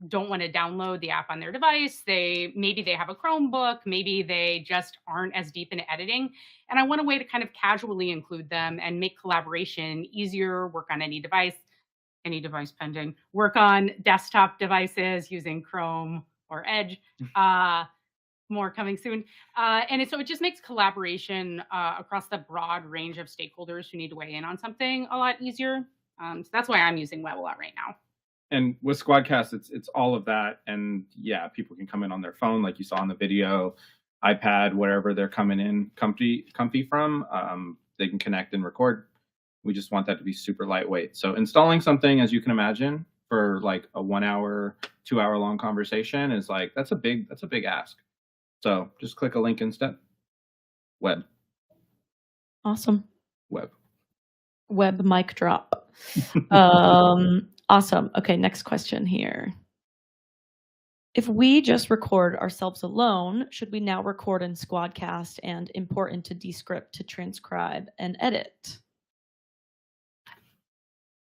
don't want to download the app on their device. Maybe they have a Chromebook, maybe they just aren't as deep in editing. And I want a way to kind of casually include them and make collaboration easier, work on any device pending, work on desktop devices using Chrome or Edge. More coming soon. So it just makes collaboration across the broad range of stakeholders who need to weigh in on something a lot easier. So that's why I'm using Web a lot right now. And with Squadcast, it's all of that. And yeah, people can come in on their phone, like you saw in the video, iPad, wherever they're coming in comfy from. They can connect and record. We just want that to be super lightweight. So installing something, as you can imagine, for like a 1 hour, 2 hour long conversation is like, that's a big ask. So just click a link instead. Web. Awesome. Web mic drop. Awesome. Okay, next question here. If we just record ourselves alone, should we now record in Squadcast and import into Descript to transcribe and edit? I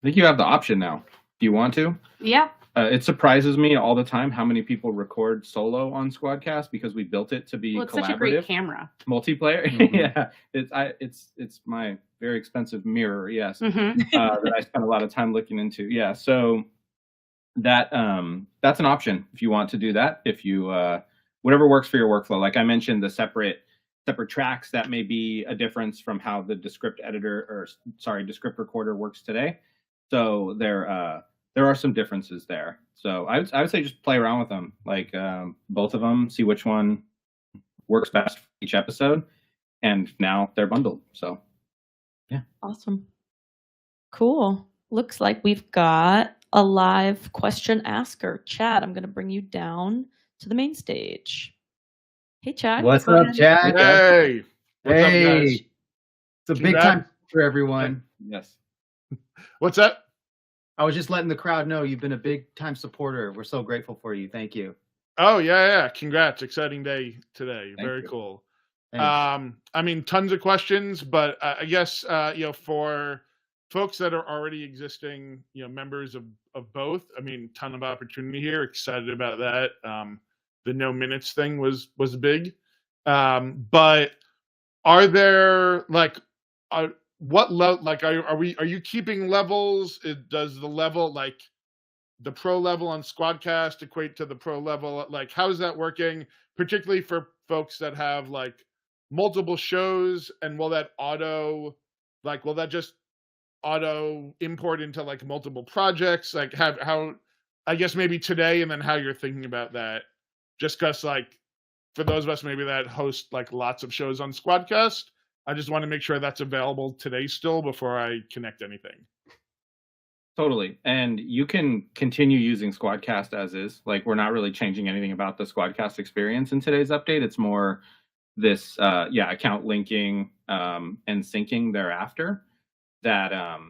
think you have the option now. Do you want to? Yeah. It surprises me all the time how many people record solo on Squadcast because we built it to be it's collaborative. Such a great camera. Multiplayer. Mm-hmm. Yeah, it's my very expensive mirror. Yes, Mm-hmm. that I spend a lot of time looking into. Yeah, so that's an option if you want to do that. If you whatever works for your workflow. Like I mentioned, the separate tracks, that may be a difference from how the Descript Descript recorder works today. So there are some differences there. So I would say just play around with them, like both of them, see which one works best for each episode. And now they're bundled. So yeah. Awesome. Cool. Looks like we've got a live question asker. Chad, I'm going to bring you down to the main stage. Hey, Chad. What's up, Chad? Hey. What's up, Hey. guys? It's a big time for everyone. Yes. What's up? I was just letting the crowd know you've been a big time supporter. We're so grateful for you. Thank you. Oh, yeah. Congrats. Exciting day today. Thank Very you. cool. Thanks. I mean, tons of questions, but I guess, for folks that are already existing, members of both, I mean, ton of opportunity here. Excited about that. The no minutes thing was big. But are there what level, are you keeping levels? Does the level, like the pro level on Squadcast equate to the pro level? Like, how is that working, particularly for folks that have like multiple shows? And will that just auto import into like multiple projects? Like how, I guess maybe today, and then how you're thinking about that, just because like for those of us maybe that host like lots of shows on Squadcast, I just want to make sure that's available today still before I connect anything. Totally. And you can continue using Squadcast as is. Like, we're not really changing anything about the Squadcast experience in today's update. It's more this account linking and syncing thereafter that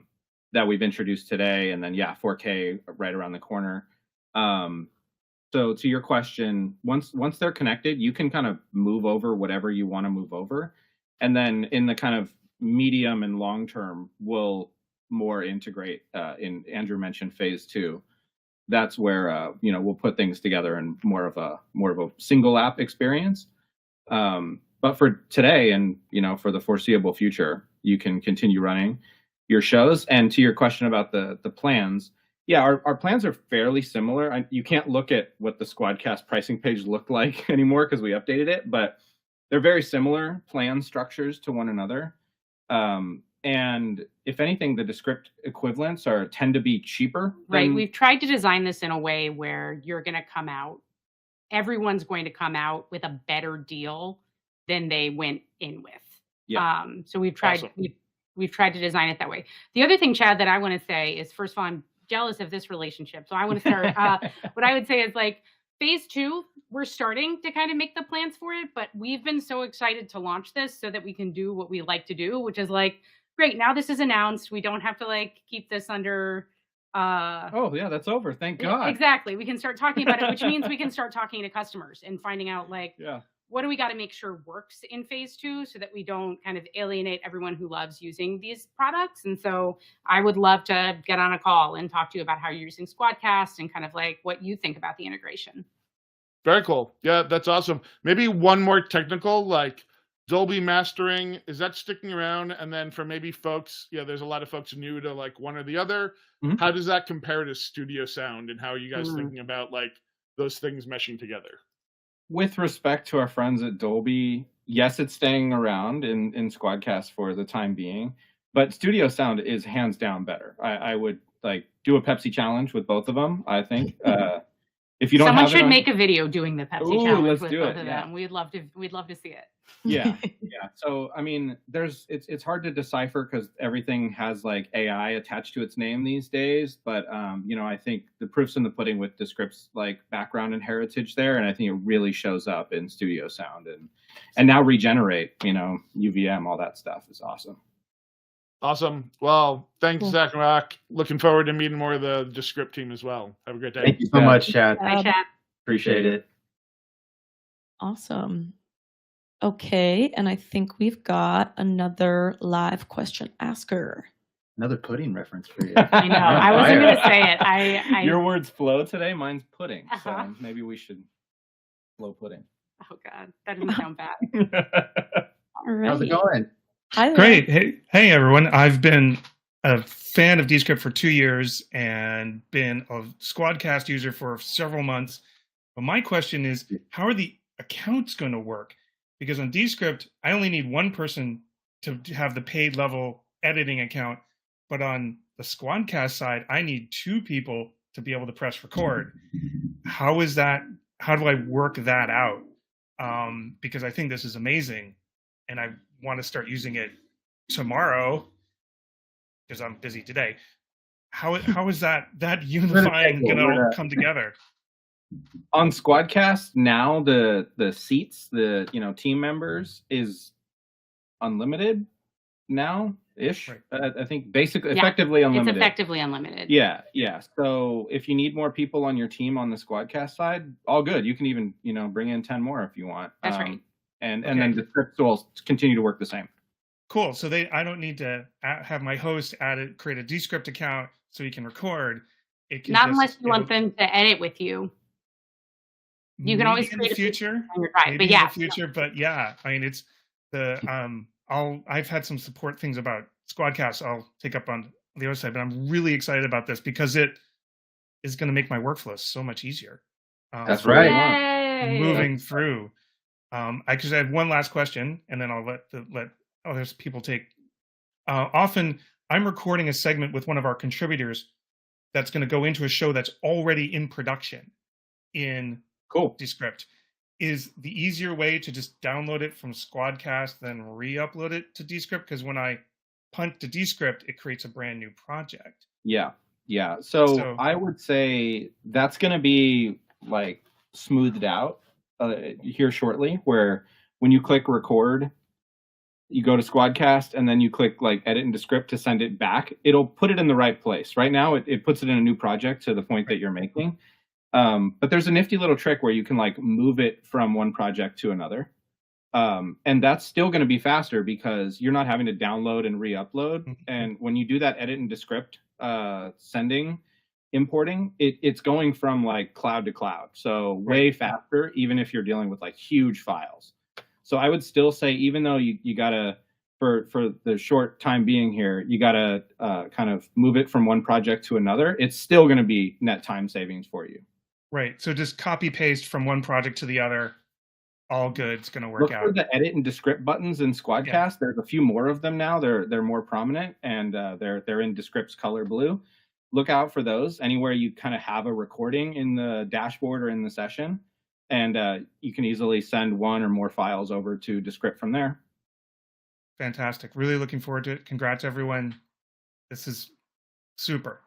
we've introduced today. And then 4K right around the corner. So to your question, once they're connected, you can kind of move over whatever you want to move over. And then in the kind of medium and long term, we'll more integrate in, Andrew mentioned phase 2. That's where we'll put things together in more of a single app experience. But for today and for the foreseeable future, you can continue running your shows. And to your question about the plans, our plans are fairly similar. You can't look at what the Squadcast pricing page looked like anymore because we updated it, but they're very similar plan structures to one another. And if anything, the Descript equivalents tend to be cheaper. Right. We've tried to design this in a way where everyone's going to come out with a better deal than they went in with. Yeah. So we've tried we've tried to design it that way. The other thing, Chad, that I want to say is, first of all, I'm jealous of this relationship. So I want to start. What I would say is, like, phase 2, we're starting to kind of make the plans for it, but we've been so excited to launch this so that we can do what we like to do, which is like, great, now this is announced. We don't have to like keep this under. That's over. Thank God. Exactly. We can start talking about it, which means we can start talking to customers and finding out like what do we got to make sure works in phase 2 so that we don't kind of alienate everyone who loves using these products. And so I would love to get on a call and talk to you about how you're using Squadcast and kind of like what you think about the integration. Very cool. Yeah, that's awesome. Maybe one more technical, like Dolby mastering, is that sticking around? And then for maybe folks, there's a lot of folks new to like one or the other. Mhm. How does that compare to studio sound, and how are you guys thinking about like those things meshing together? With respect to our friends at Dolby, yes, it's staying around in Squadcast for the time being, but studio sound is hands down better. I would like do a Pepsi challenge with both of them. I think if you don't, someone have should it on, make a video doing the Pepsi Ooh, challenge let's with do both it, of yeah. them. We'd love to see it. yeah. So I mean, it's hard to decipher because everything has like AI attached to its name these days. But I think the proof's in the pudding with Descript's like background and heritage there, and I think it really shows up in studio sound and now Regenerate, UVM, all that stuff is awesome. Awesome. Well, thanks, Cool. Zach and Rock. Looking forward to meeting more of the Descript team as well. Have a great day. Thank you so much, Chad. Bye, chat. Appreciate it. Awesome. Okay, and I think we've got another live question asker. Another pudding reference for you. I know. I wasn't going to say it. I Your words flow today. Mine's pudding. Uh-huh. So maybe we should flow pudding. Oh God, that doesn't sound bad. All right. How's it going? Hi there. Great. Hey, everyone. I've been a fan of Descript for 2 years and been a Squadcast user for several months. But my question is, how are the accounts going to work? Because on Descript, I only need one person to have the paid level editing account. But on the Squadcast side, I need 2 people to be able to press record. How is that? How do I work that out? Because I think this is amazing, and I want to start using it tomorrow because I'm busy today. How is that unifying going to come together? On Squadcast now, the seats, the team members is unlimited now ish. Right. I think basically Yeah, effectively unlimited. It's effectively unlimited. Yeah. So if you need more people on your team on the Squadcast side, all good. You can even bring in 10 more if you want. That's right. And then the scripts will continue to work the same. Cool. So I don't need to have my host create a Descript account so he can record. It can Not unless you want them to edit with you. You can always in the create a future. on your drive, Maybe but yeah, in the future. But yeah, I mean, it's the I've had some support things about Squadcast. I'll take up on the other side, but I'm really excited about this because it is going to make my workflow so much easier. That's right. Yay. Moving through. I have one last question, and then I'll let other people take. Often, I'm recording a segment with one of our contributors that's going to go into a show that's already in production in Descript. Is the easier way to just download it from Squadcast, then re-upload it to Descript? Because when I punt to Descript, it creates a brand new project. Yeah. So I would say that's going to be like smoothed out here shortly, where when you click record, you go to Squadcast and then you click like edit in Descript to send it back. It'll put it in the right place. Right now, it puts it in a new project to the point that you're making. But there's a nifty little trick where you can like move it from one project to another. And that's still going to be faster because you're not having to download and re-upload. Mm-hmm. And when you do that edit in Descript importing, it's going from like cloud to cloud. So way faster, even if you're dealing with like huge files. So I would still say, even though you gotta, for the short time being here, you gotta kind of move it from one project to another, it's still going to be net time savings for you. Right. So just copy paste from one project to the other. All good. It's going to work out. Look for the edit and Descript buttons in Squadcast. Yeah. There's a few more of them now. They're more prominent, and they're in Descript's color blue. Look out for those anywhere you kind of have a recording in the dashboard or in the session, and you can easily send one or more files over to Descript from there. Fantastic. Really looking forward to it. Congrats, everyone. This is super.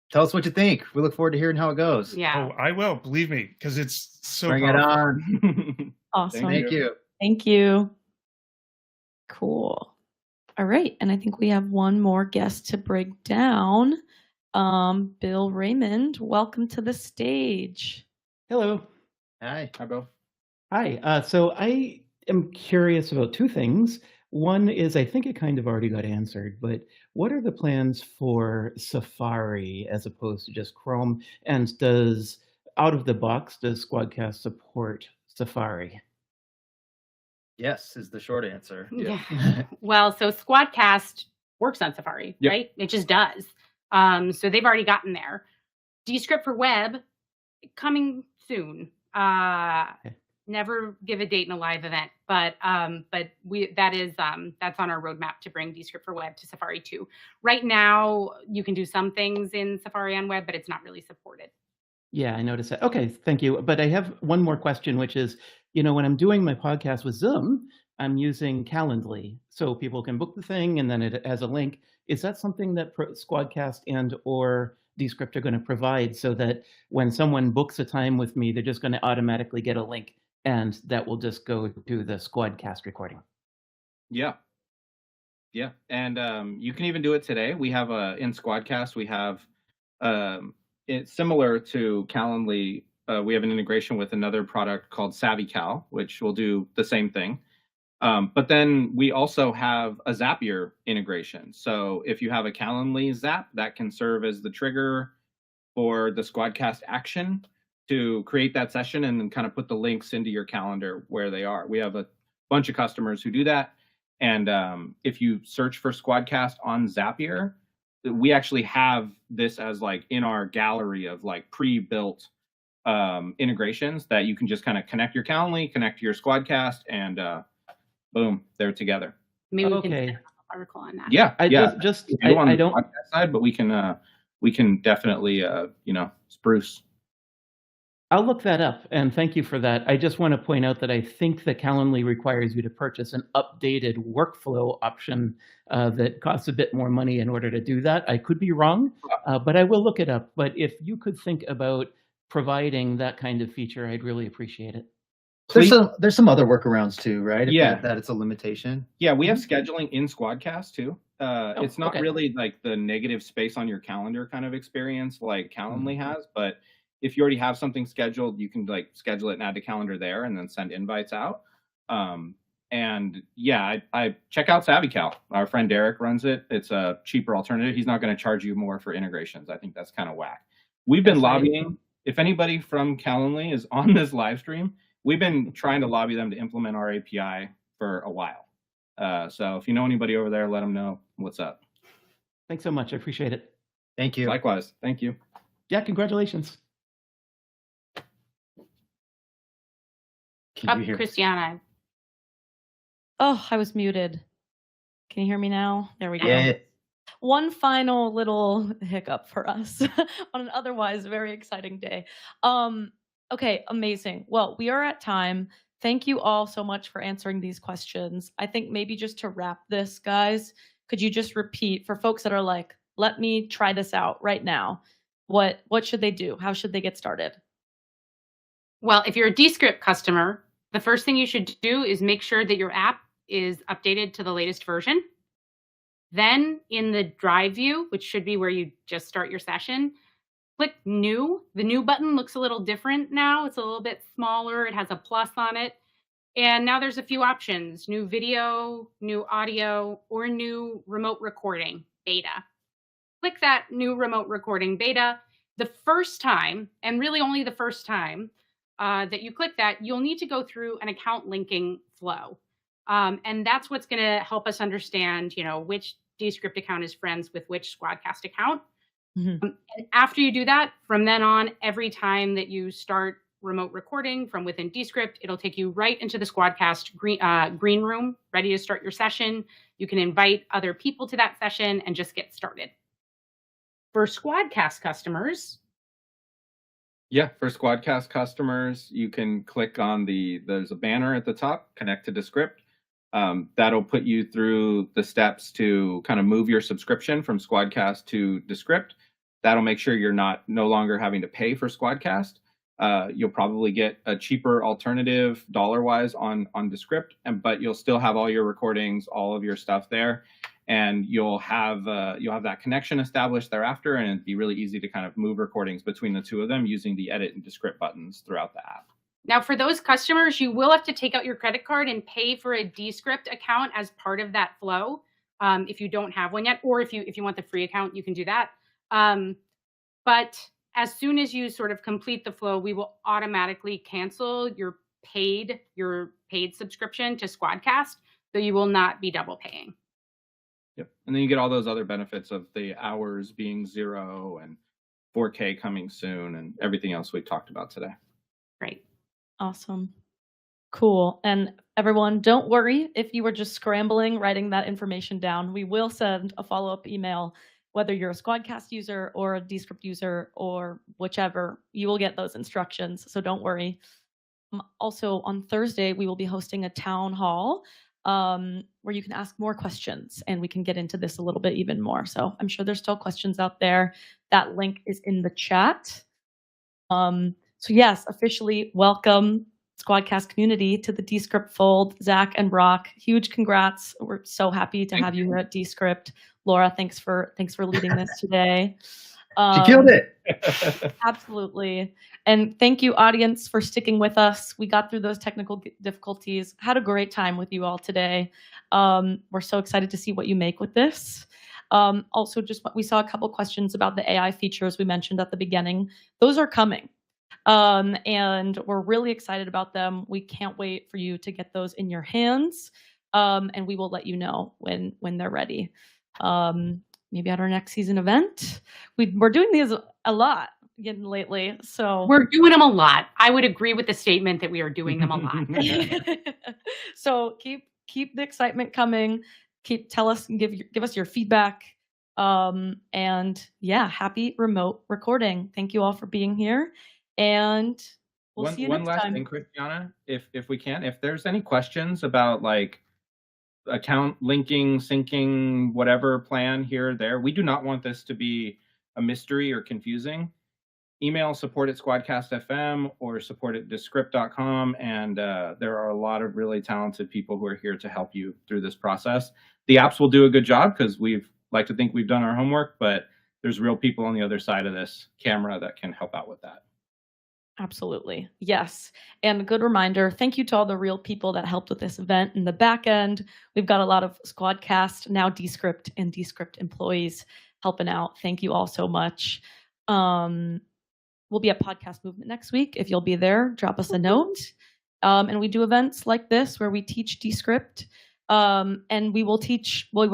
Tell us what you think. We look forward to hearing how it goes. Yeah. Oh, I will. Believe me, because it's so Bring powerful. it on. Awesome. Thank you. Thank you. Cool. All right. And I think we have one more guest to break down. Bill Raymond, welcome to the stage. Hello. Hi. Hi, Bill. Hi. So I am curious about two things. One is I think it kind of already got answered, but what are the plans for Safari as opposed to just Chrome? And out of the box, does Squadcast support Safari? Yes, is the short answer. Yeah. Well, so Squadcast works on Safari, Yep. right? It just does. So they've already gotten there. Descript for web coming soon. Okay. Never give a date in a live event, but that's on our roadmap to bring Descript for web to Safari too. Right now, you can do some things in Safari on web, but it's not really supported. Yeah, I noticed that. Okay, thank you. But I have one more question, which is, when I'm doing my podcast with Zoom, I'm using Calendly, so people can book the thing and then it has a link. Is that something that Squadcast and or Descript are going to provide so that when someone books a time with me, they're just going to automatically get a link and that will just go to the Squadcast recording? Yeah. Yeah. And you can even do it today. We have in Squadcast, we have it's similar to Calendly. We have an integration with another product called SavvyCal, which will do the same thing. But then we also have a Zapier integration. So if you have a Calendly Zap, that can serve as the trigger for the Squadcast action to create that session and then kind of put the links into your calendar where they are. We have a bunch of customers who do that. And if you search for Squadcast on Zapier, we actually have this as like in our gallery of like pre-built integrations that you can just kind of connect your Calendly, connect to your Squadcast, and boom, they're together. Maybe we can Okay. set up an article on that. Yeah, I yeah. just If you on I the don't. podcast side, but we can definitely spruce. I'll look that up, and thank you for that. I just want to point out that I think that Calendly requires you to purchase an updated workflow option that costs a bit more money in order to do that. I could be wrong, but I will look it up. But if you could think about providing that kind of feature, I'd really appreciate it. There's some other workarounds too, right? Yeah. That it's a limitation. Yeah, we have scheduling in Squadcast too. It's not okay. really like the negative space on your calendar kind of experience like Calendly Mm-hmm. has, but if you already have something scheduled, you can like schedule it and add to calendar there and then send invites out. And yeah, I check out SavvyCal. Our friend Derek runs it. It's a cheaper alternative. He's not going to charge you more for integrations. I think that's kind of whack. We've been lobbying. If anybody from Calendly is on this live stream, we've been trying to lobby them to implement our API for a while. So if you know anybody over there, let them know what's up. Thanks so much. I appreciate it. Thank you. Likewise. Thank you. Yeah, congratulations. Can you hear? Christiana. Oh, I was muted. Can you hear me now? There we go. Yeah. One final little hiccup for us on an otherwise very exciting day. Okay, amazing. Well, we are at time. Thank you all so much for answering these questions. I think maybe just to wrap this, guys, could you just repeat for folks that are like, let me try this out right now. What should they do? How should they get started? Well, if you're a Descript customer, the first thing you should do is make sure that your app is updated to the latest version. Then in the drive view, which should be where you just start your session, click New. The New button looks a little different now. It's a little bit smaller. It has a plus on it. And now there's a few options: new video, new audio, or new remote recording beta. Click that new remote recording beta. The first time, and really only the first time that you click that, you'll need to go through an account linking flow. And that's what's going to help us understand, which Descript account is friends with which Squadcast account. Mm-hmm. And after you do that, from then on, every time that you start remote recording from within Descript, it'll take you right into the Squadcast green room, ready to start your session. You can invite other people to that session and just get started. For Squadcast customers, Yeah, for Squadcast customers, you can click on there's a banner at the top, connect to Descript. That'll put you through the steps to kind of move your subscription from Squadcast to Descript. That'll make sure you're no longer having to pay for Squadcast. You'll probably get a cheaper alternative dollar-wise on Descript, but you'll still have all your recordings, all of your stuff there, and you'll have that connection established thereafter, and it'd be really easy to kind of move recordings between the two of them using the edit and Descript buttons throughout the app. Now, for those customers, you will have to take out your credit card and pay for a Descript account as part of that flow. If you don't have one yet, or if you want the free account, you can do that. But as soon as you sort of complete the flow, we will automatically cancel your paid subscription to Squadcast, so you will not be double paying. Yep. And then you get all those other benefits of the hours being 0 and 4K coming soon and everything else we talked about today. Great. Awesome. Cool. And everyone, don't worry if you were just scrambling writing that information down. We will send a follow-up email, whether you're a Squadcast user or a Descript user or whichever, you will get those instructions. So don't worry. Also on Thursday, we will be hosting a town hall where you can ask more questions and we can get into this a little bit even more. So I'm sure there's still questions out there. That link is in the chat. So yes, officially welcome Squadcast community to the Descript fold. Zach and Brock, huge congrats. We're so happy to have you here at Descript. Laura, thanks for leading this today. She killed it. Absolutely. And thank you, audience, for sticking with us. We got through those technical difficulties. Had a great time with you all today. We're so excited to see what you make with this. Also, we saw a couple questions about the AI features we mentioned at the beginning. Those are coming. And we're really excited about them. We can't wait for you to get those in your hands. And we will let you know when they're ready. Maybe at our next season event. We're doing these a lot again lately. So we're doing them a lot. I would agree with the statement that we are doing them a lot. So keep the excitement coming. Tell us and give us your feedback. And yeah, happy remote recording. Thank you all for being here. And we'll see you next time. One last thing, Christiana, if we can, if there's any questions about like account linking, syncing, whatever plan here or there, we do not want this to be a mystery or confusing. Email support@squadcast.fm or support@descript.com, and there are a lot of really talented people who are here to help you through this process. The apps will do a good job because we've like to think we've done our homework, but there's real people on the other side of this camera that can help out with that. Absolutely. Yes. And a good reminder, thank you to all the real people that helped with this event in the back end. We've got a lot of Squadcast, now Descript, and Descript employees helping out. Thank you all so much. We'll be at Podcast Movement next week. If you'll be there, drop us a note. And we do events like this where we teach Descript. And we will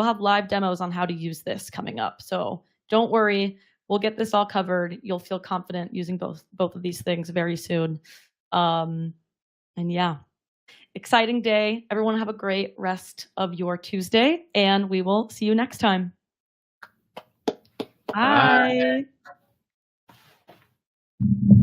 have live demos on how to use this coming up. So don't worry. We'll get this all covered. You'll feel confident using both of these things very soon. And yeah, exciting day. Everyone have a great rest of your Tuesday, and we will see you next time. Bye. Bye.